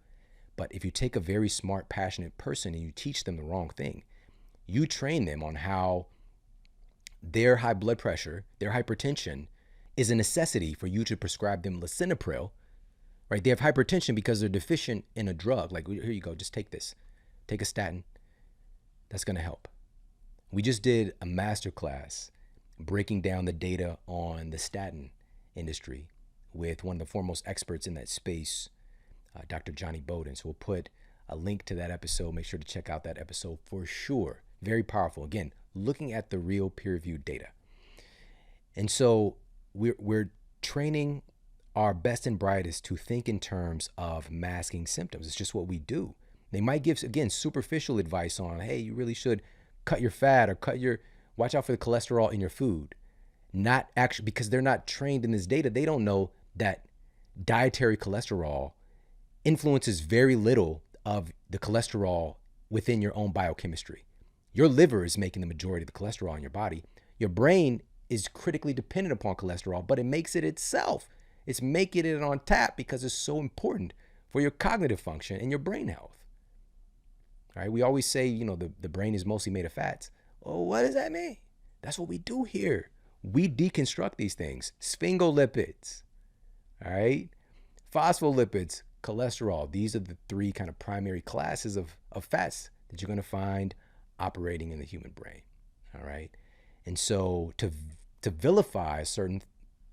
But if you take a very smart, passionate person and you teach them the wrong thing, you train them on how their high blood pressure, their hypertension is a necessity for you to prescribe them lisinopril, right? They have hypertension because they're deficient in a drug. Like, here you go, just take this. Take a statin. That's going to help. We just did a masterclass breaking down the data on the statin industry with one of the foremost experts in that space, Dr. Johnny Bowden. So we'll put a link to that episode. Make sure to check out that episode for sure. Very powerful. Again, looking at the real peer-reviewed data. And so we're training our best and brightest to think in terms of masking symptoms. It's just what we do. They might give, again, superficial advice on, hey, you really should cut your fat or watch out for the cholesterol in your food. Not actually, because they're not trained in this data. They don't know that dietary cholesterol influences very little of the cholesterol within your own biochemistry. Your liver is making the majority of the cholesterol in your body. Your brain is critically dependent upon cholesterol, but it makes it itself. It's making it on tap because it's so important for your cognitive function and your brain health. All right, we always say, the brain is mostly made of fats. Oh, what does that mean? That's what we do here. We deconstruct these things. Sphingolipids, all right? Phospholipids, cholesterol. These are the 3 kind of primary classes of fats that you're going to find operating in the human brain, all right? And so to vilify a certain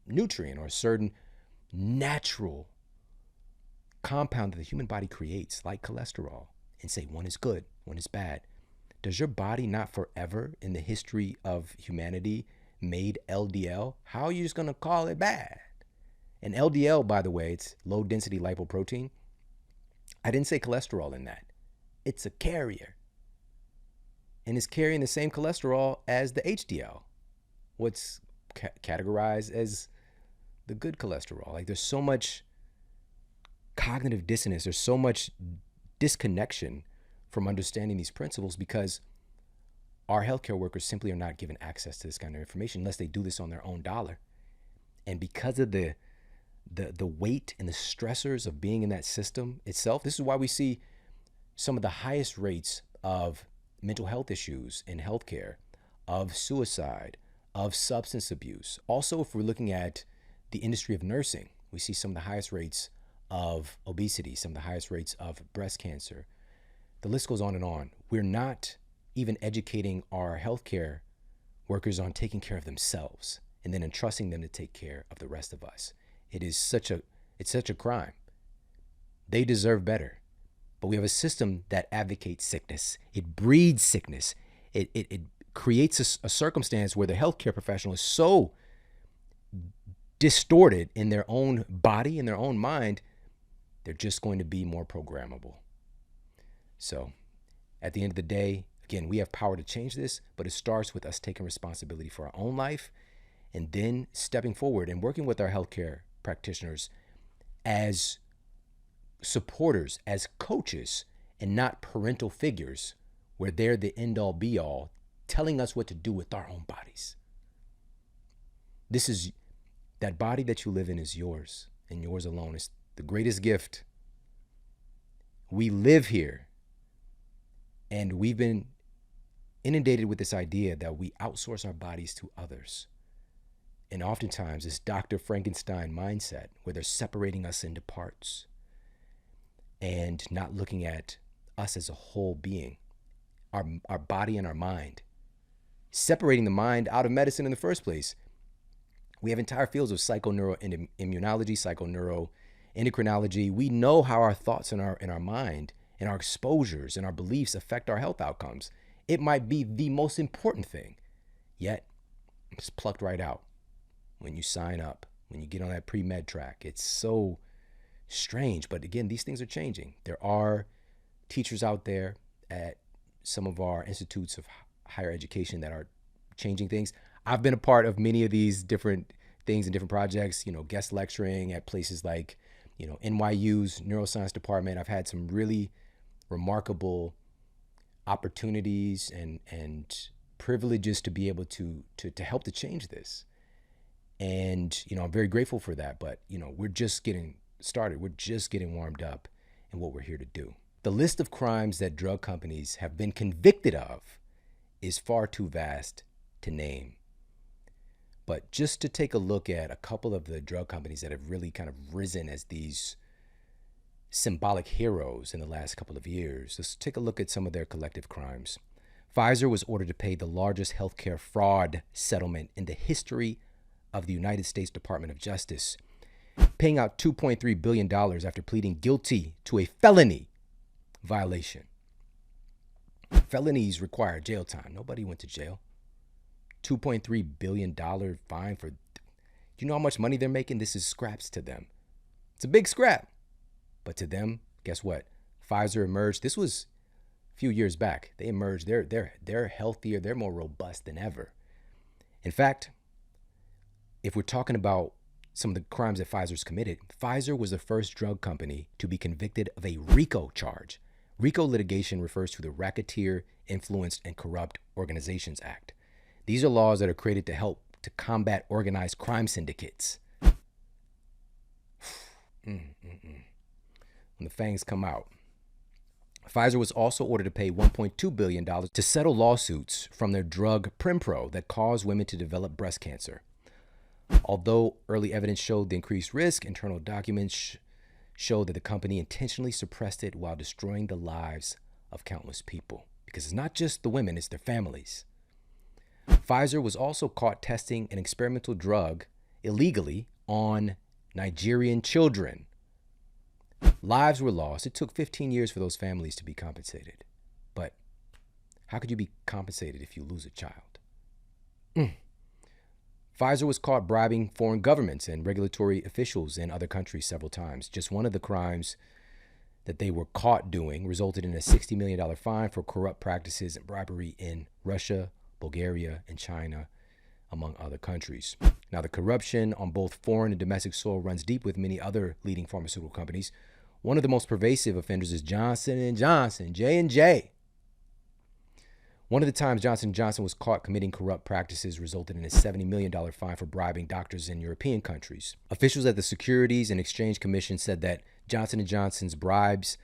nutrient or a certain natural compound that the human body creates, like cholesterol, and say one is good, one is bad. Does your body not forever in the history of humanity made LDL? How are you just going to call it bad? And LDL, by the way, it's low density lipoprotein. I didn't say cholesterol in that. It's a carrier. And it's carrying the same cholesterol as the HDL, what's categorized as the good cholesterol. Like, there's so much cognitive dissonance. There's so much disconnection from understanding these principles because our healthcare workers simply are not given access to this kind of information unless they do this on their own dollar. And because of the weight and the stressors of being in that system itself, this is why we see some of the highest rates of mental health issues in healthcare, of suicide, of substance abuse. Also, if we're looking at the industry of nursing, we see some of the highest rates of obesity, some of the highest rates of breast cancer. The list goes on and on. We're not even educating our healthcare workers on taking care of themselves and then entrusting them to take care of the rest of us. It's such a crime. They deserve better. But we have a system that advocates sickness. It breeds sickness. It creates a circumstance where the healthcare professional is so distorted in their own body, in their own mind, they're just going to be more programmable. So at the end of the day, again, we have power to change this, but it starts with us taking responsibility for our own life and then stepping forward and working with our healthcare practitioners as supporters, as coaches, and not parental figures where they're the end-all be-all telling us what to do with our own bodies. That body that you live in is yours and yours alone. It's the greatest gift. We live here, and we've been inundated with this idea that we outsource our bodies to others. And oftentimes this Dr. Frankenstein mindset where they're separating us into parts and not looking at us as a whole being, our body and our mind. Separating the mind out of medicine in the first place. We have entire fields of psychoneuroimmunology, psychoneuroendocrinology. We know how our thoughts in our mind and our exposures and our beliefs affect our health outcomes. It might be the most important thing, yet it's plucked right out when you sign up, when you get on that pre-med track. It's so strange, but again, these things are changing. There are teachers out there at some of our institutes of higher education that are changing things. I've been a part of many of these different things and different projects, guest lecturing at places like, NYU's neuroscience department. I've had some really remarkable opportunities and privileges to be able to help to change this. And, I'm very grateful for that, but, we're just getting started. We're just getting warmed up in what we're here to do. The list of crimes that drug companies have been convicted of is far too vast to name. But just to take a look at a couple of the drug companies that have really kind of risen as these symbolic heroes in the last couple of years, let's take a look at some of their collective crimes. Pfizer was ordered to pay the largest healthcare fraud settlement in the history of the United States Department of Justice, paying out $2.3 billion after pleading guilty to a felony violation. Felonies require jail time. Nobody went to jail. $2.3 billion fine for, you know how much money they're making? This is scraps to them. It's a big scrap. But to them, guess what? Pfizer emerged. This was a few years back. They emerged. They're healthier. They're more robust than ever. In fact, if we're talking about some of the crimes that Pfizer's committed, Pfizer was the first drug company to be convicted of a RICO charge. RICO litigation refers to the Racketeer, Influenced, and Corrupt Organizations Act. These are laws that are created to help to combat organized crime syndicates. When the fangs come out. Pfizer was also ordered to pay $1.2 billion to settle lawsuits from their drug Primpro that caused women to develop breast cancer. Although early evidence showed the increased risk, internal documents showed that the company intentionally suppressed it while destroying the lives of countless people. Because it's not just the women, it's their families. Pfizer was also caught testing an experimental drug illegally on Nigerian children. Lives were lost. It took 15 years for those families to be compensated. But how could you be compensated if you lose a child? Pfizer was caught bribing foreign governments and regulatory officials in other countries several times. Just one of the crimes that they were caught doing resulted in a $60 million fine for corrupt practices and bribery in Russia, Bulgaria, and China, among other countries. Now, the corruption on both foreign and domestic soil runs deep with many other leading pharmaceutical companies. One of the most pervasive offenders is Johnson & Johnson, J&J. One of the times Johnson & Johnson was caught committing corrupt practices resulted in a $70 million fine for bribing doctors in European countries. Officials at the Securities and Exchange Commission said that Johnson & Johnson's bribes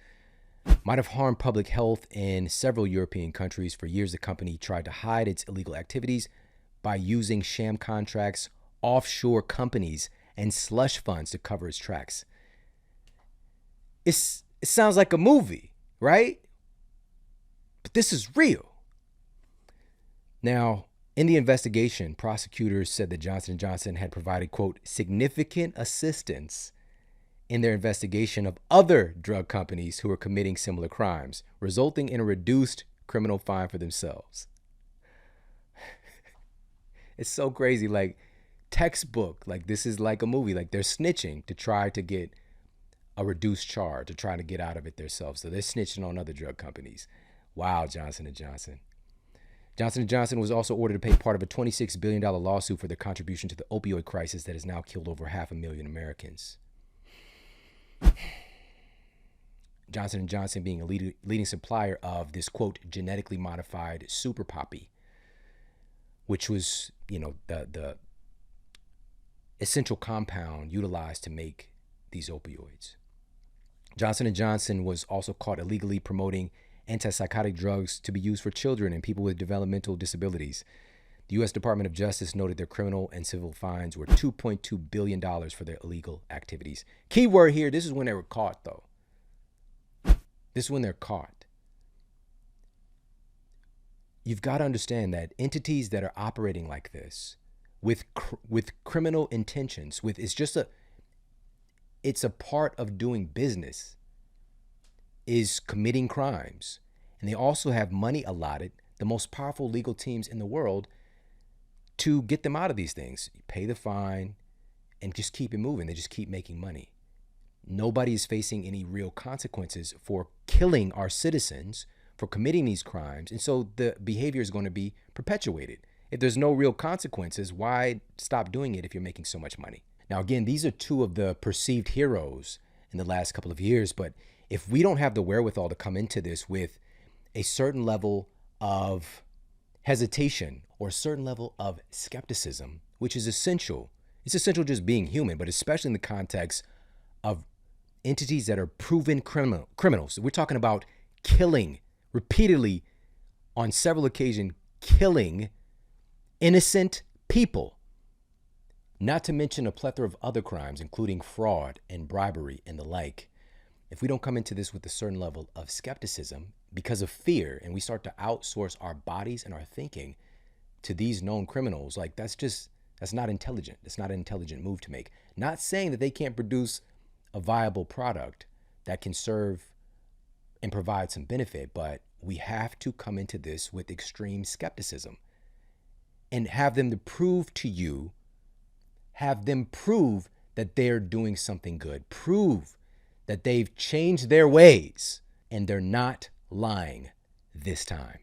might have harmed public health in several European countries. For years, the company tried to hide its illegal activities by using sham contracts, offshore companies, and slush funds to cover its tracks. It sounds like a movie, right? But this is real. Now, in the investigation, prosecutors said that Johnson & Johnson had provided, quote, significant assistance in their investigation of other drug companies who were committing similar crimes, resulting in a reduced criminal fine for themselves. It's so crazy, like textbook, like this is like a movie, like they're snitching to try to get a reduced charge, to try to get out of it themselves. So they're snitching on other drug companies. Wow, Johnson & Johnson. Johnson & Johnson was also ordered to pay part of a $26 billion lawsuit for their contribution to the opioid crisis that has now killed over 500,000 Americans. Johnson & Johnson being a leading supplier of this, quote, genetically modified super poppy, which was, the essential compound utilized to make these opioids. Johnson & Johnson was also caught illegally promoting antipsychotic drugs to be used for children and people with developmental disabilities. The U.S. Department of Justice noted their criminal and civil fines were $2.2 billion for their illegal activities. Key word here, this is when they were caught, though. This is when they're caught. You've got to understand that entities that are operating like this with criminal intentions, it's a part of doing business, is committing crimes. And they also have money allotted, the most powerful legal teams in the world, to get them out of these things. You pay the fine and just keep it moving. They just keep making money. Nobody is facing any real consequences for killing our citizens, for committing these crimes. And so the behavior is going to be perpetuated. If there's no real consequences, why stop doing it if you're making so much money? Now, again, these are two of the perceived heroes in the last couple of years. But if we don't have the wherewithal to come into this with a certain level of hesitation or a certain level of skepticism, which is essential, it's essential just being human, but especially in the context of entities that are proven criminals. We're talking about killing repeatedly on several occasions, killing innocent people, not to mention a plethora of other crimes, including fraud and bribery and the like. If we don't come into this with a certain level of skepticism because of fear, and we start to outsource our bodies and our thinking to these known criminals, like that's not intelligent. It's not an intelligent move to make. Not saying that they can't produce a viable product that can serve and provide some benefit, but we have to come into this with extreme skepticism and have them to prove to you, have them prove that they're doing something good, prove that they've changed their ways and they're not lying this time.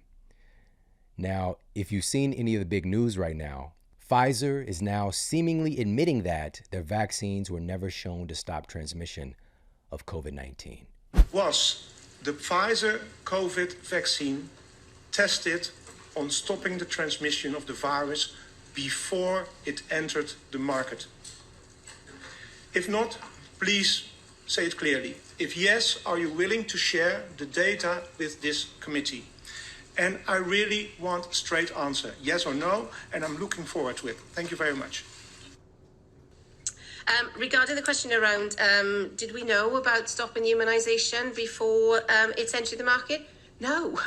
Now, if you've seen any of the big news right now, Pfizer is now seemingly admitting that their vaccines were never shown to stop transmission of COVID-19. Was the Pfizer COVID vaccine tested on stopping the transmission of the virus before it entered the market? If not, please say it clearly. If yes, are you willing to share the data with this committee? And I really want a straight answer, yes or no, and I'm looking forward to it. Thank you very much. Regarding the question around, did we know about stopping immunisation before it's entered the market? No.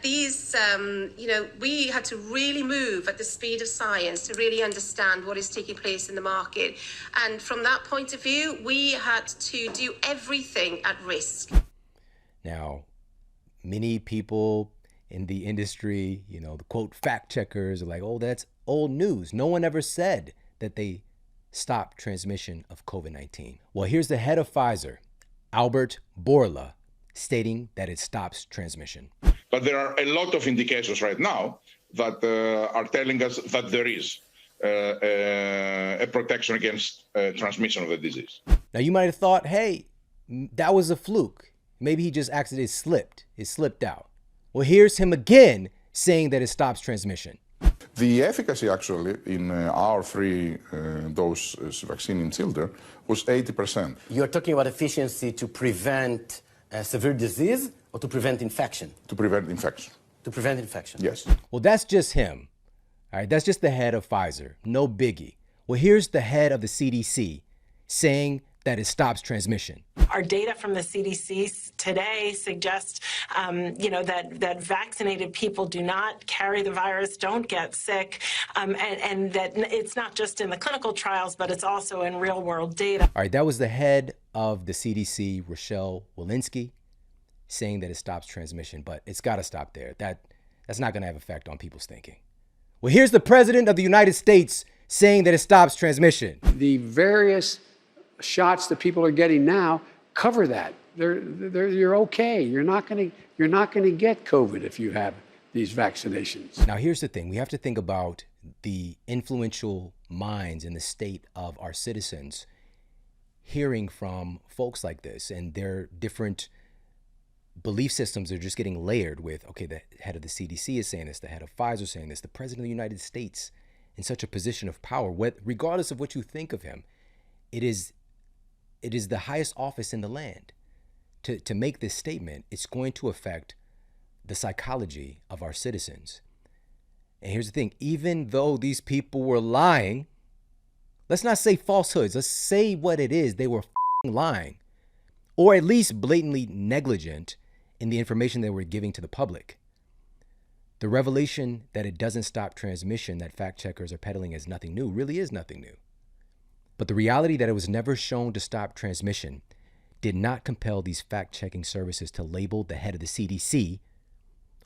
We had to really move at the speed of science to really understand what is taking place in the market. And from that point of view, we had to do everything at risk. Now, many people in the industry, the quote fact checkers are like, oh, that's old news. No one ever said that they stopped transmission of COVID-19. Well, here's the head of Pfizer, Albert Bourla, stating that it stops transmission. But there are a lot of indications right now that are telling us that there is a protection against transmission of the disease. Now, you might have thought, hey, that was a fluke. Maybe he just accidentally slipped. It slipped out. Well, here's him again saying that it stops transmission. The efficacy actually in our three-dose vaccine in children was 80%. You're talking about efficiency to prevent severe disease or to prevent infection? To prevent infection. To prevent infection. Yes. Well, that's just him. All right, that's just the head of Pfizer. No biggie. Well, here's the head of the CDC saying that it stops transmission. Our data from the CDC today suggests, that vaccinated people do not carry the virus, don't get sick, and that it's not just in the clinical trials, but it's also in real-world data. All right, that was the head of the CDC, Rochelle Walensky, saying that it stops transmission, but it's got to stop there. That's not going to have effect on people's thinking. Well, here's the president of the United States saying that it stops transmission. The various shots that people are getting now cover that. You're okay. You're not going to get COVID if you have these vaccinations. Now, here's the thing. We have to think about the influential minds in the state of our citizens hearing from folks like this, and their different belief systems are just getting layered with, okay, the head of the CDC is saying this, the head of Pfizer is saying this, the president of the United States in such a position of power, regardless of what you think of him, it is the highest office in the land. To make this statement, it's going to affect the psychology of our citizens. And here's the thing, even though these people were lying, let's not say falsehoods, let's say what it is, they were lying, or at least blatantly negligent in the information they were giving to the public. The revelation that it doesn't stop transmission that fact checkers are peddling as nothing new really is nothing new. But the reality that it was never shown to stop transmission did not compel these fact-checking services to label the head of the CDC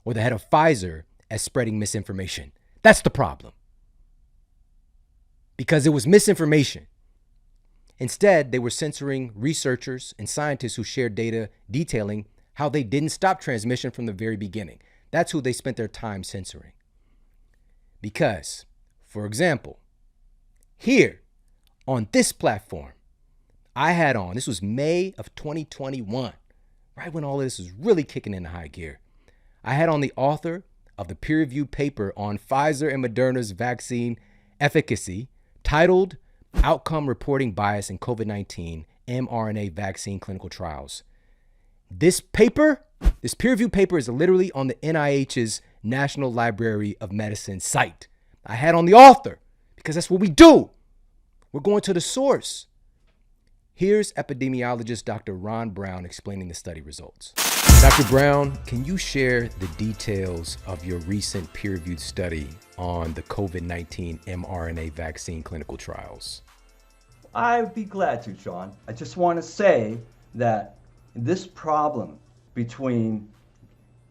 or the head of Pfizer as spreading misinformation. That's the problem. Because it was misinformation. Instead, they were censoring researchers and scientists who shared data detailing how they didn't stop transmission from the very beginning. That's who they spent their time censoring. Because, for example, here on this platform, I had on, this was May of 2021, right when all of this was really kicking into high gear. I had on the author of the peer-reviewed paper on Pfizer and Moderna's vaccine efficacy, titled Outcome Reporting Bias in COVID-19 mRNA Vaccine Clinical Trials. This peer-reviewed paper is literally on the NIH's National Library of Medicine site. I had on the author because that's what we do. We're going to the source. Here's epidemiologist Dr. Ron Brown explaining the study results. Dr. Brown, can you share the details of your recent peer-reviewed study on the COVID-19 mRNA vaccine clinical trials? I'd be glad to, Shawn. I just want to say that this problem between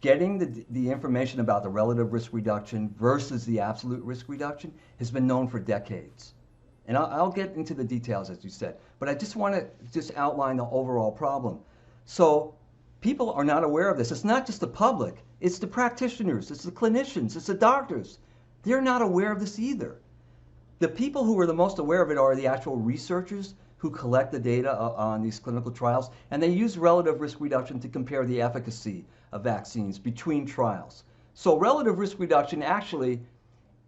getting the information about the relative risk reduction versus the absolute risk reduction has been known for decades. And I'll get into the details, as you said, but I just want to outline the overall problem. So people are not aware of this. It's not just the public, it's the practitioners, it's the clinicians, it's the doctors. They're not aware of this either. The people who are the most aware of it are the actual researchers who collect the data on these clinical trials, and they use relative risk reduction to compare the efficacy of vaccines between trials. So relative risk reduction, actually,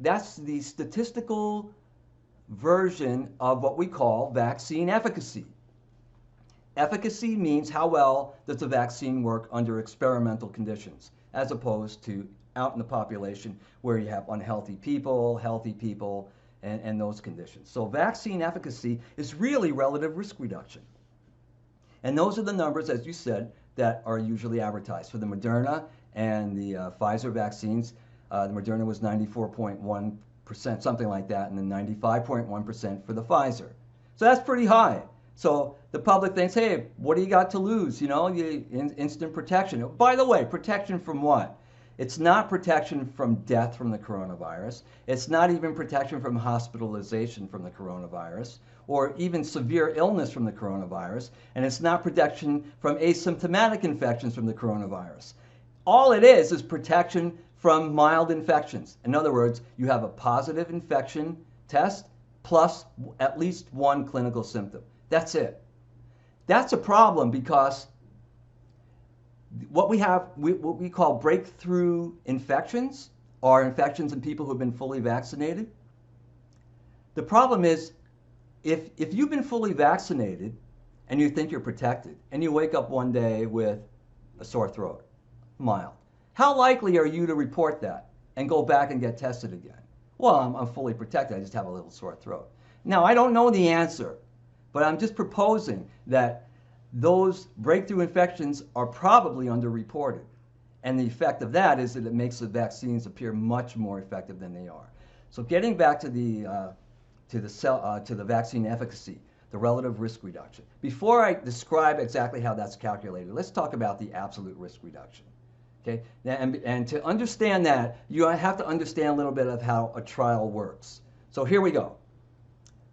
that's the statistical version of what we call vaccine efficacy. Efficacy means how well does the vaccine work under experimental conditions, as opposed to out in the population where you have unhealthy people, healthy people, and those conditions. So vaccine efficacy is really relative risk reduction. And those are the numbers, as you said, that are usually advertised. For the Moderna and the Pfizer vaccines, the Moderna was 94.1%, something like that, and then 95.1% for the Pfizer. So that's pretty high. So the public thinks, hey, what do you got to lose? You know, instant protection. By the way, protection from what? It's not protection from death from the coronavirus. It's not even protection from hospitalization from the coronavirus or even severe illness from the coronavirus. And it's not protection from asymptomatic infections from the coronavirus. All it is protection from mild infections. In other words, you have a positive infection test plus at least one clinical symptom. That's it. That's a problem because what we have, what we call breakthrough infections, are infections in people who have been fully vaccinated. The problem is, if you've been fully vaccinated and you think you're protected, and you wake up one day with a sore throat, mild, how likely are you to report that and go back and get tested again? Well, I'm fully protected, I just have a little sore throat. Now, I don't know the answer, but I'm just proposing that those breakthrough infections are probably underreported. And the effect of that is that it makes the vaccines appear much more effective than they are. So getting back to the vaccine efficacy, the relative risk reduction. Before I describe exactly how that's calculated, let's talk about the absolute risk reduction. Okay? And to understand that, you have to understand a little bit of how a trial works. So here we go.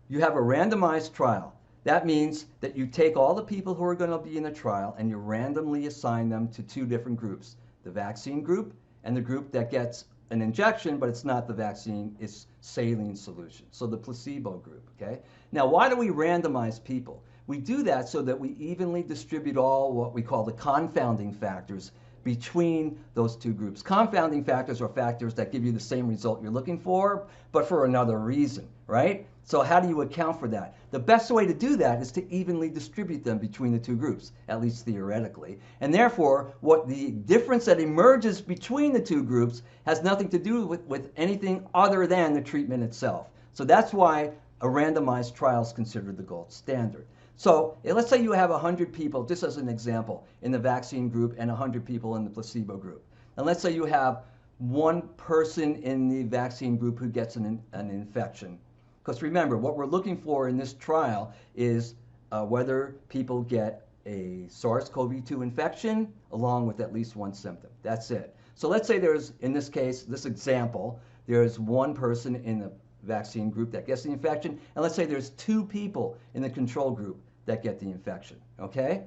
You have a randomized trial. That means that you take all the people who are going to be in the trial and you randomly assign them to two different groups, the vaccine group and the group that gets an injection, but it's not the vaccine, it's saline solution. So the placebo group, okay? Now, why do we randomize people? We do that so that we evenly distribute all what we call the confounding factors between those two groups. Confounding factors are factors that give you the same result you're looking for, but for another reason, right? So how do you account for that? The best way to do that is to evenly distribute them between the two groups, at least theoretically. And therefore, what the difference that emerges between the two groups has nothing to do with anything other than the treatment itself. So that's why a randomized trial is considered the gold standard. So let's say you have 100 people, just as an example, in the vaccine group and 100 people in the placebo group. And let's say you have one person in the vaccine group who gets an infection. Because remember, what we're looking for in this trial is whether people get a SARS-CoV-2 infection along with at least one symptom. That's it. So let's say there's, in this case, this example, there's one person in the vaccine group that gets the infection, and let's say there's two people in the control group that get the infection, okay?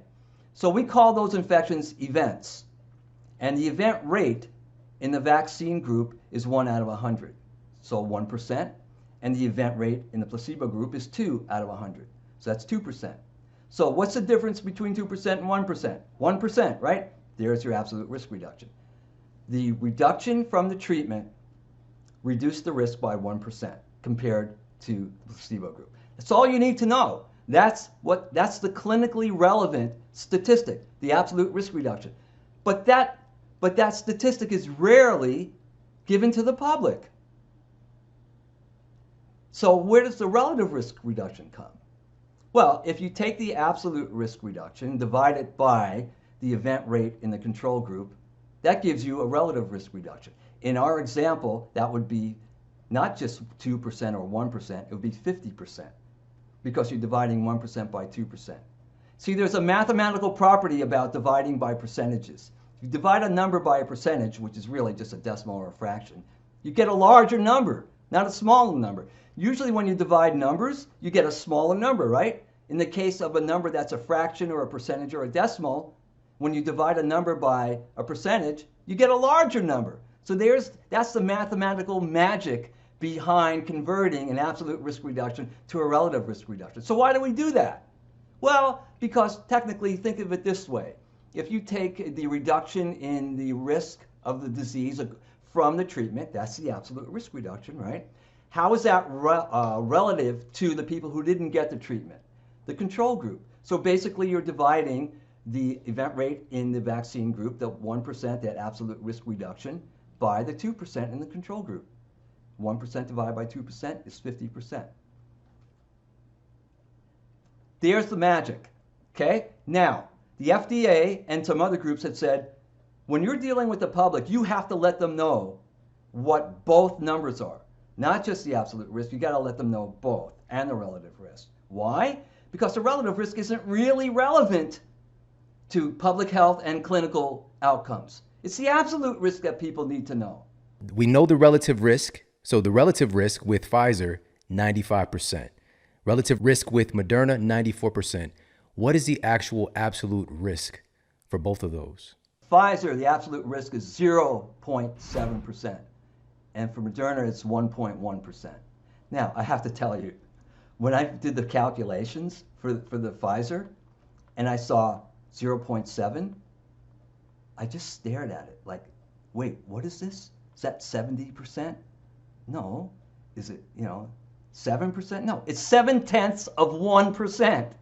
So we call those infections events. And the event rate in the vaccine group is 1 out of 100, so 1%. And the event rate in the placebo group is 2 out of 100. So that's 2%. So what's the difference between 2% and 1%? 1%, right? There's your absolute risk reduction. The reduction from the treatment reduced the risk by 1% compared to the placebo group. That's all you need to know. That's the clinically relevant statistic, the absolute risk reduction. But that statistic is rarely given to the public. So where does the relative risk reduction come? Well, if you take the absolute risk reduction, divide it by the event rate in the control group, that gives you a relative risk reduction. In our example, that would be not just 2% or 1%, it would be 50%, because you're dividing 1% by 2%. See, there's a mathematical property about dividing by percentages. If you divide a number by a percentage, which is really just a decimal or a fraction, you get a larger number, not a smaller number. Usually when you divide numbers, you get a smaller number, right? In the case of a number that's a fraction or a percentage or a decimal, when you divide a number by a percentage, you get a larger number. So that's the mathematical magic behind converting an absolute risk reduction to a relative risk reduction. So why do we do that? Well, because technically, think of it this way. If you take the reduction in the risk of the disease from the treatment, that's the absolute risk reduction, right? How is that relative to the people who didn't get the treatment? The control group. So basically, you're dividing the event rate in the vaccine group, the 1%, that absolute risk reduction, by the 2% in the control group. 1% divided by 2% is 50%. There's the magic, okay? Now, the FDA and some other groups have said, when you're dealing with the public, you have to let them know what both numbers are. Not just the absolute risk, you gotta let them know both, and the relative risk. Why? Because the relative risk isn't really relevant to public health and clinical outcomes. It's the absolute risk that people need to know. We know the relative risk. So the relative risk with Pfizer, 95%. Relative risk with Moderna, 94%. What is the actual absolute risk for both of those? Pfizer, the absolute risk is 0.7%. And for Moderna, it's 1.1%. Now, I have to tell you, when I did the calculations for the Pfizer, and I saw 0.7, I just stared at it like, wait, what is this? Is that 70%? No. Is it, 7%? No, it's 0.7%.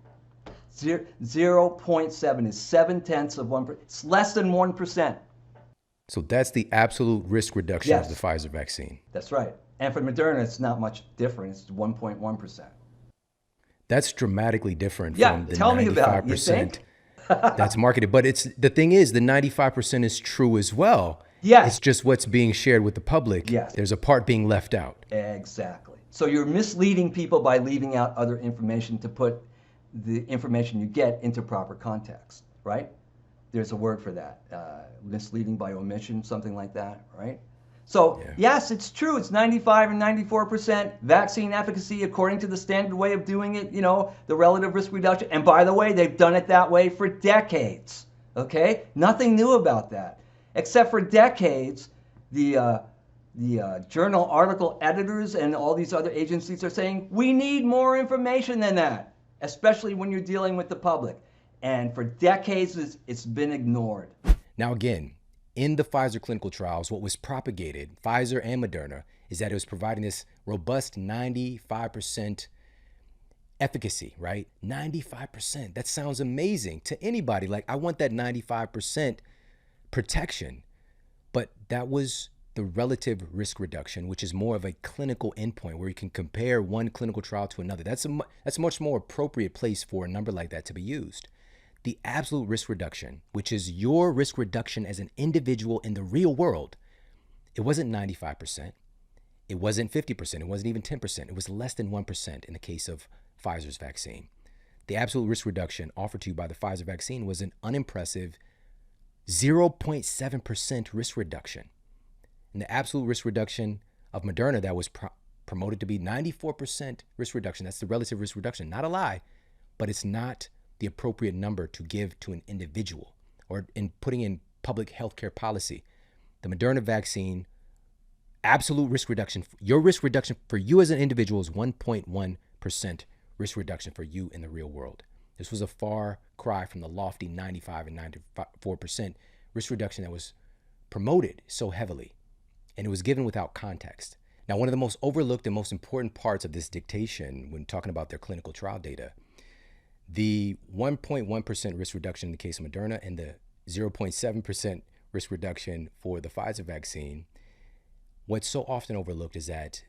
0.7 is 0.7%. It's less than 1%. So that's the absolute risk reduction of the Pfizer vaccine. That's right. And for Moderna, it's not much different. It's 1.1%. That's dramatically different from the tell 95% me about it. You think? that's marketed. But the thing is, the 95% is true as well. Yes. It's just what's being shared with the public. Yes. There's a part being left out. Exactly. So you're misleading people by leaving out other information to put the information you get into proper context, right? There's a word for that. Misleading by omission, something like that, right? So, yes, it's true. It's 95 and 94% vaccine efficacy according to the standard way of doing it, the relative risk reduction. And by the way, they've done it that way for decades, okay? Nothing new about that. Except for decades, the journal article editors and all these other agencies are saying, we need more information than that, especially when you're dealing with the public. And for decades, it's been ignored. Now, again, in the Pfizer clinical trials, what was propagated, Pfizer and Moderna, is that it was providing this robust 95% efficacy, right? 95%. That sounds amazing to anybody. Like, I want that 95% protection. But that was the relative risk reduction, which is more of a clinical endpoint where you can compare one clinical trial to another. That's a much more appropriate place for a number like that to be used. The absolute risk reduction, which is your risk reduction as an individual in the real world, it wasn't 95%. It wasn't 50%. It wasn't even 10%. It was less than 1% in the case of Pfizer's vaccine. The absolute risk reduction offered to you by the Pfizer vaccine was an unimpressive 0.7% risk reduction. And the absolute risk reduction of Moderna that was promoted to be 94% risk reduction. That's the relative risk reduction. Not a lie, but it's not the appropriate number to give to an individual or in putting in public healthcare policy. The Moderna vaccine, absolute risk reduction, your risk reduction for you as an individual is 1.1% risk reduction for you in the real world. This was a far cry from the lofty 95 and 94% risk reduction that was promoted so heavily, and it was given without context. Now, one of the most overlooked and most important parts of this dictation when talking about their clinical trial data, the 1.1% risk reduction in the case of Moderna and the 0.7% risk reduction for the Pfizer vaccine, what's so often overlooked is that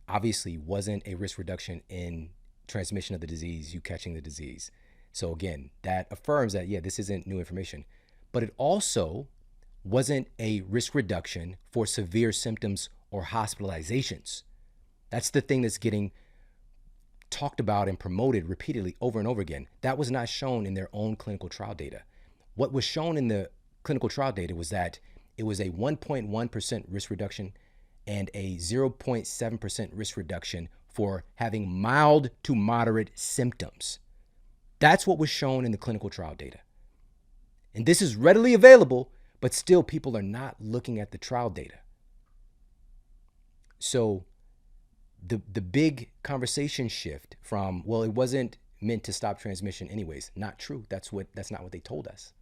obviously wasn't a risk reduction in transmission of the disease, you catching the disease. So again, that affirms that, this isn't new information. But it also wasn't a risk reduction for severe symptoms or hospitalizations. That's the thing that's getting talked about and promoted repeatedly over and over again. That was not shown in their own clinical trial data. What was shown in the clinical trial data was that it was a 1.1% risk reduction and a 0.7% risk reduction for having mild to moderate symptoms. That's what was shown in the clinical trial data. And this is readily available, but still people are not looking at the trial data. So the big conversation shift from, well, it wasn't meant to stop transmission anyways. Not true. That's not what they told us.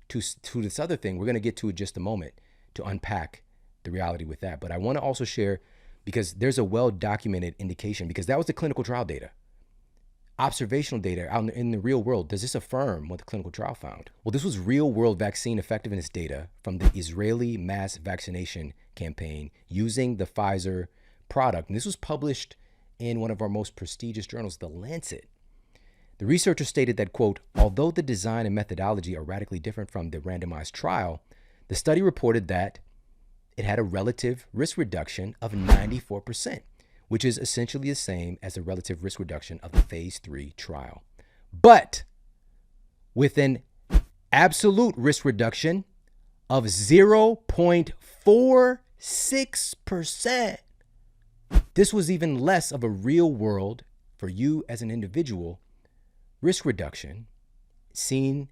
To this other thing, we're going to get to in just a moment to unpack the reality with that. But I want to also share, because there's a well-documented indication, because that was the clinical trial data. Observational data out in the real world, does this affirm what the clinical trial found? Well, this was real-world vaccine effectiveness data from the Israeli mass vaccination campaign using the Pfizer product. And this was published in one of our most prestigious journals, The Lancet. The researchers stated that, quote, although the design and methodology are radically different from the randomized trial, the study reported that it had a relative risk reduction of 94%, which is essentially the same as the relative risk reduction of the phase 3 trial. But with an absolute risk reduction of 0.46%. This was even less of a real world, for you as an individual, risk reduction seen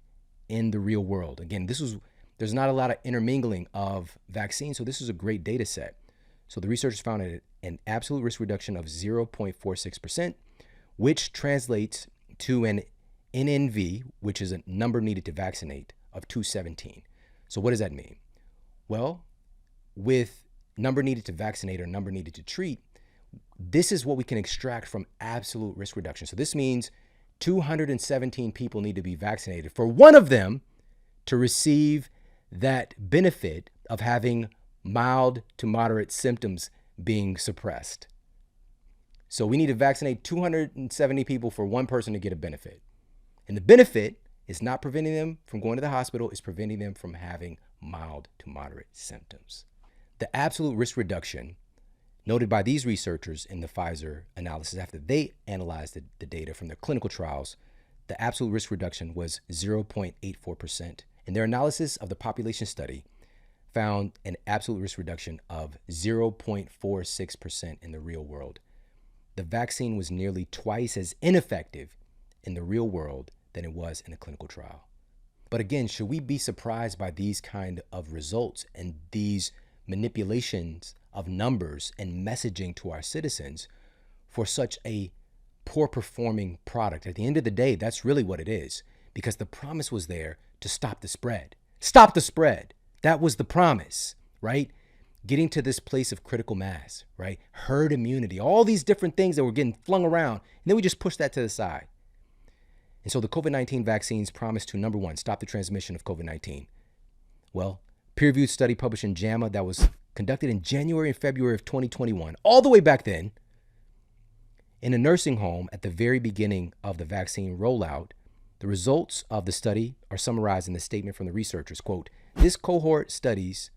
in the real world. Again, there's not a lot of intermingling of vaccines, so this is a great data set. So the researchers found an absolute risk reduction of 0.46%, which translates to an NNV, which is a number needed to vaccinate, of 217. So what does that mean? Well, with number needed to vaccinate or number needed to treat, this is what we can extract from absolute risk reduction. So this means 217 people need to be vaccinated for one of them to receive that benefit of having mild to moderate symptoms being suppressed. So we need to vaccinate 270 people for one person to get a benefit. And the benefit is not preventing them from going to the hospital, it's preventing them from having mild to moderate symptoms. The absolute risk reduction noted by these researchers in the Pfizer analysis after they analyzed the data from their clinical trials, the absolute risk reduction was 0.84%. And their analysis of the population study found an absolute risk reduction of 0.46% in the real world. The vaccine was nearly twice as ineffective in the real world than it was in a clinical trial. But again, should we be surprised by these kind of results and these manipulations of numbers and messaging to our citizens for such a poor performing product? At the end of the day, that's really what it is, because the promise was there to stop the spread. Stop the spread. That was the promise, right? Getting to this place of critical mass, right? Herd immunity, all these different things that were getting flung around. And then we just pushed that to the side. And so the COVID-19 vaccines promised to, number one, stop the transmission of COVID-19. Well, peer-reviewed study published in JAMA that was conducted in January and February of 2021, all the way back then, in a nursing home at the very beginning of the vaccine rollout. The results of the study are summarized in the statement from the researchers. Quote, "This cohort study's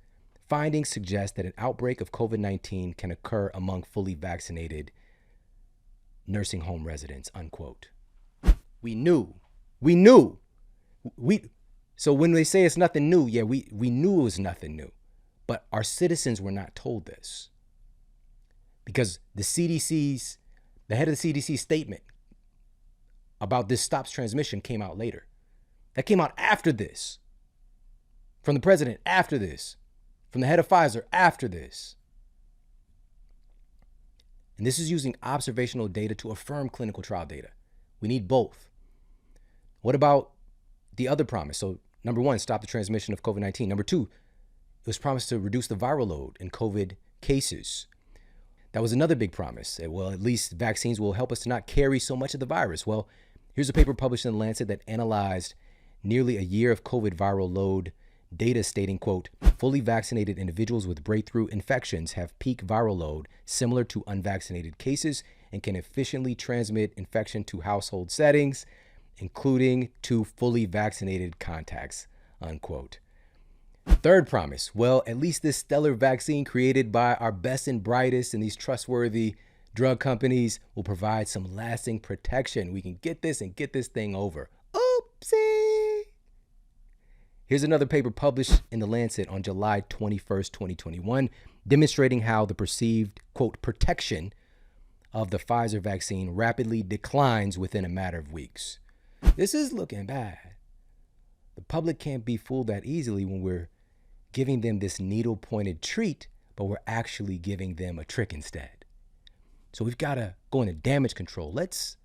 findings suggest that an outbreak of COVID-19 can occur among fully vaccinated nursing home residents," unquote. We knew. So when they say it's nothing new, yeah, we knew it was nothing new. But our citizens were not told this, because the head of the CDC's statement about this stops transmission came out later. That came out after this. From the president after this. From the head of Pfizer after this. And this is using observational data to affirm clinical trial data. We need both. What about the other promise? So number one, stop the transmission of COVID-19. Number two, it was promised to reduce the viral load in COVID cases. That was another big promise. Well, at least vaccines will help us to not carry so much of the virus. Well, here's a paper published in The Lancet that analyzed nearly a year of COVID viral load data stating, quote, "Fully vaccinated individuals with breakthrough infections have peak viral load similar to unvaccinated cases and can efficiently transmit infection to household settings, including to fully vaccinated contacts," unquote. Third promise, well, at least this stellar vaccine created by our best and brightest and these trustworthy drug companies will provide some lasting protection. We can get this and get this thing over. Oopsie. Here's another paper published in The Lancet on July 21st, 2021, demonstrating how the perceived, quote, protection of the Pfizer vaccine rapidly declines within a matter of weeks. This is looking bad. The public can't be fooled that easily when we're giving them this needle-pointed treat, but we're actually giving them a trick instead. So we've got to go into damage control. Let's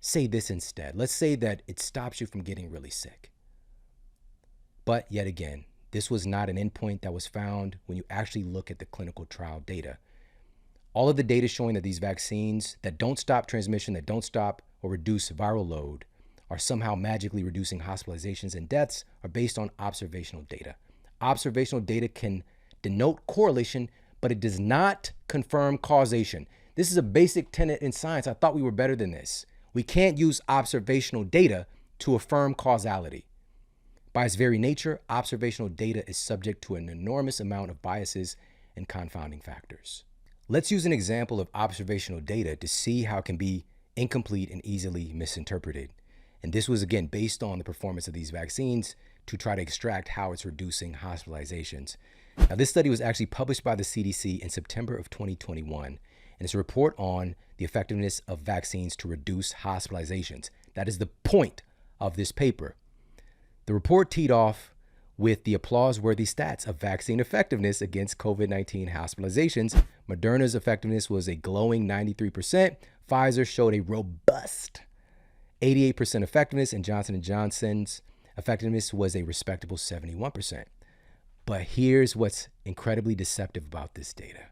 say this instead. Let's say that it stops you from getting really sick. But yet again, this was not an endpoint that was found when you actually look at the clinical trial data. All of the data showing that these vaccines that don't stop transmission, that don't stop or reduce viral load, are somehow magically reducing hospitalizations and deaths are based on observational data. Observational data can denote correlation, but it does not confirm causation. This is a basic tenet in science. I thought we were better than this. We can't use observational data to affirm causality. By its very nature, observational data is subject to an enormous amount of biases and confounding factors. Let's use an example of observational data to see how it can be incomplete and easily misinterpreted. And this was, again, based on the performance of these vaccines to try to extract how it's reducing hospitalizations. Now, this study was actually published by the CDC in September of 2021, and it's a report on the effectiveness of vaccines to reduce hospitalizations. That is the point of this paper. The report teed off with the applause-worthy stats of vaccine effectiveness against COVID-19 hospitalizations. Moderna's effectiveness was a glowing 93%. Pfizer showed a robust 88% effectiveness, and Johnson & Johnson's effectiveness was a respectable 71%. But here's what's incredibly deceptive about this data.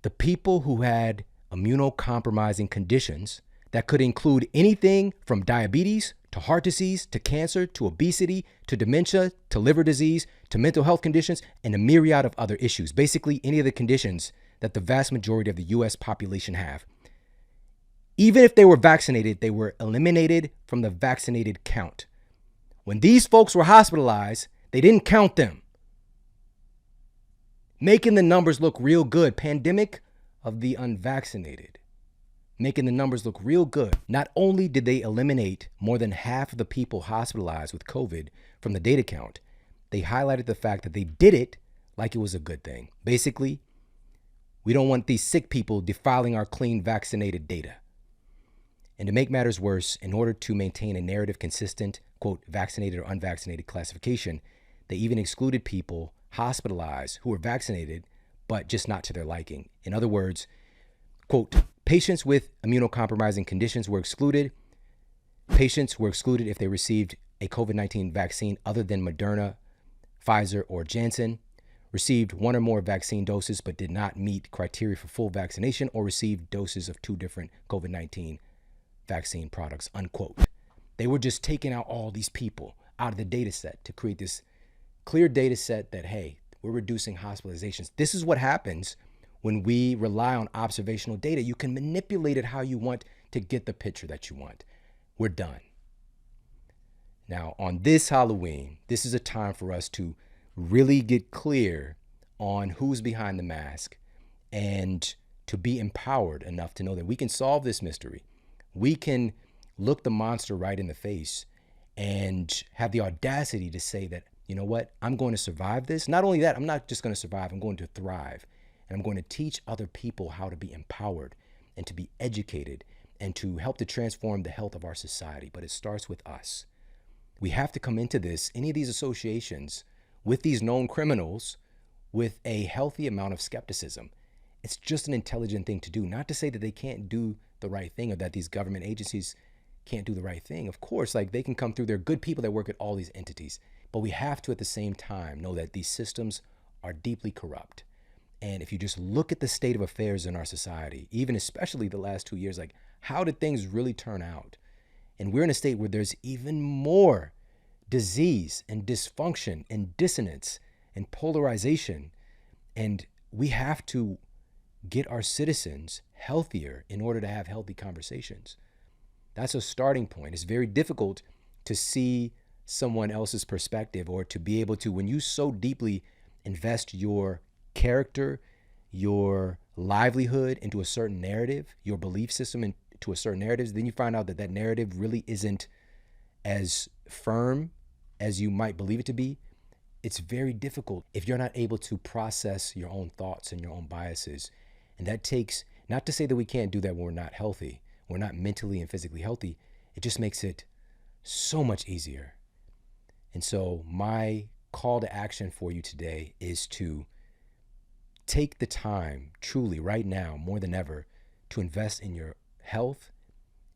The people who had immunocompromising conditions that could include anything from diabetes to heart disease to cancer to obesity to dementia to liver disease to mental health conditions and a myriad of other issues, basically any of the conditions that the vast majority of the US population have. Even if they were vaccinated, they were eliminated from the vaccinated count. When these folks were hospitalized, they didn't count them, making the numbers look real good. Pandemic of the unvaccinated, making the numbers look real good. Not only did they eliminate more than half of the people hospitalized with COVID from the data count, they highlighted the fact that they did it like it was a good thing. Basically, we don't want these sick people defiling our clean vaccinated data. And to make matters worse, in order to maintain a narrative consistent, quote, vaccinated or unvaccinated classification, they even excluded people hospitalized who were vaccinated, but just not to their liking. In other words, quote, patients with immunocompromising conditions were excluded. Patients were excluded if they received a COVID-19 vaccine other than Moderna, Pfizer, or Janssen, received one or more vaccine doses but did not meet criteria for full vaccination, or received doses of 2 different COVID-19 vaccine products, unquote. They were just taking out all these people out of the data set to create this clear data set that, hey, we're reducing hospitalizations. This is what happens when we rely on observational data. You can manipulate it how you want to get the picture that you want. We're done. Now, on this Halloween, this is a time for us to really get clear on who's behind the mask and to be empowered enough to know that we can solve this mystery. We can look the monster right in the face and have the audacity to say that, you know what, I'm going to survive this. Not only that, I'm not just going to survive, I'm going to thrive. And I'm going to teach other people how to be empowered and to be educated and to help to transform the health of our society. But it starts with us. We have to come into this, any of these associations with these known criminals, with a healthy amount of skepticism. It's just an intelligent thing to do. Not to say that they can't do the right thing or that these government agencies can't do the right thing. Of course, like they can come through. They're good people that work at all these entities. But we have to, at the same time, know that these systems are deeply corrupt. And if you just look at the state of affairs in our society, even especially the last 2 years, like how did things really turn out? And we're in a state where there's even more disease and dysfunction and dissonance and polarization. And we have to get our citizens healthier in order to have healthy conversations. That's a starting point. It's very difficult to see someone else's perspective or to be able to, when you so deeply invest your character, your livelihood into a certain narrative, your belief system into a certain narrative, then you find out that that narrative really isn't as firm as you might believe it to be. It's very difficult if you're not able to process your own thoughts and your own biases. And that takes, not to say that we can't do that when we're not healthy, we're not mentally and physically healthy. It just makes it so much easier. And so my call to action for you today is to take the time, truly right now, more than ever, to invest in your health,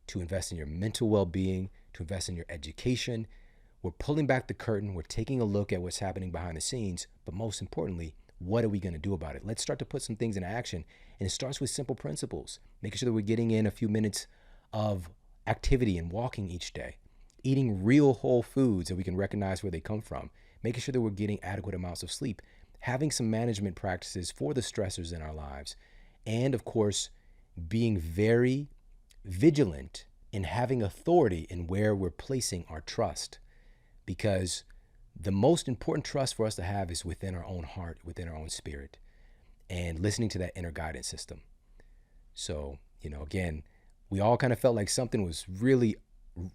to invest in your mental well-being, to invest in your education. We're pulling back the curtain. We're taking a look at what's happening behind the scenes. But most importantly, what are we going to do about it? Let's start to put some things in action. And it starts with simple principles, making sure that we're getting in a few minutes of activity and walking each day, eating real whole foods that we can recognize where they come from, making sure that we're getting adequate amounts of sleep, having some management practices for the stressors in our lives, and of course, being very vigilant in having authority in where we're placing our trust. Because the most important trust for us to have is within our own heart, within our own spirit, and listening to that inner guidance system. So, again, we all kind of felt like something was really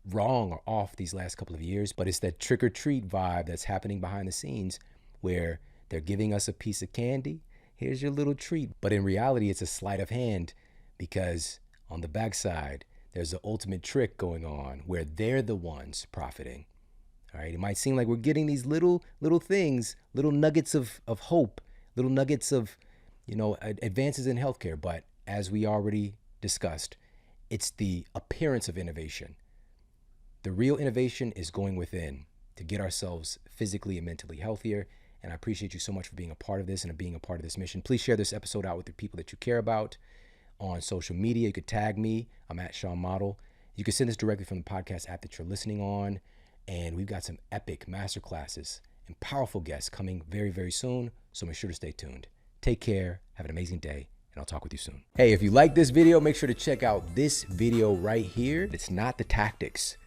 wrong or off these last couple of years, but it's that trick or treat vibe that's happening behind the scenes where they're giving us a piece of candy. Here's your little treat. But in reality, it's a sleight of hand, because on the backside, there's an ultimate trick going on where they're the ones profiting. All right. It might seem like we're getting these little things, little nuggets of hope, little nuggets of, advances in healthcare. But as we already discussed, it's the appearance of innovation. The real innovation is going within to get ourselves physically and mentally healthier. And I appreciate you so much for being a part of this and being a part of this mission. Please share this episode out with the people that you care about on social media. You could tag me. I'm at Shawn Model. You can send this directly from the podcast app that you're listening on. And we've got some epic masterclasses and powerful guests coming very, very soon. So make sure to stay tuned. Take care. Have an amazing day. And I'll talk with you soon. Hey, if you like this video, make sure to check out this video right here. It's not the tactics.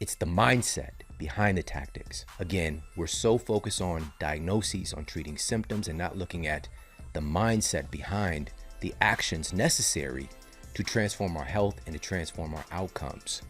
It's the mindset behind the tactics. Again, we're so focused on diagnoses, on treating symptoms, and not looking at the mindset behind the actions necessary to transform our health and to transform our outcomes.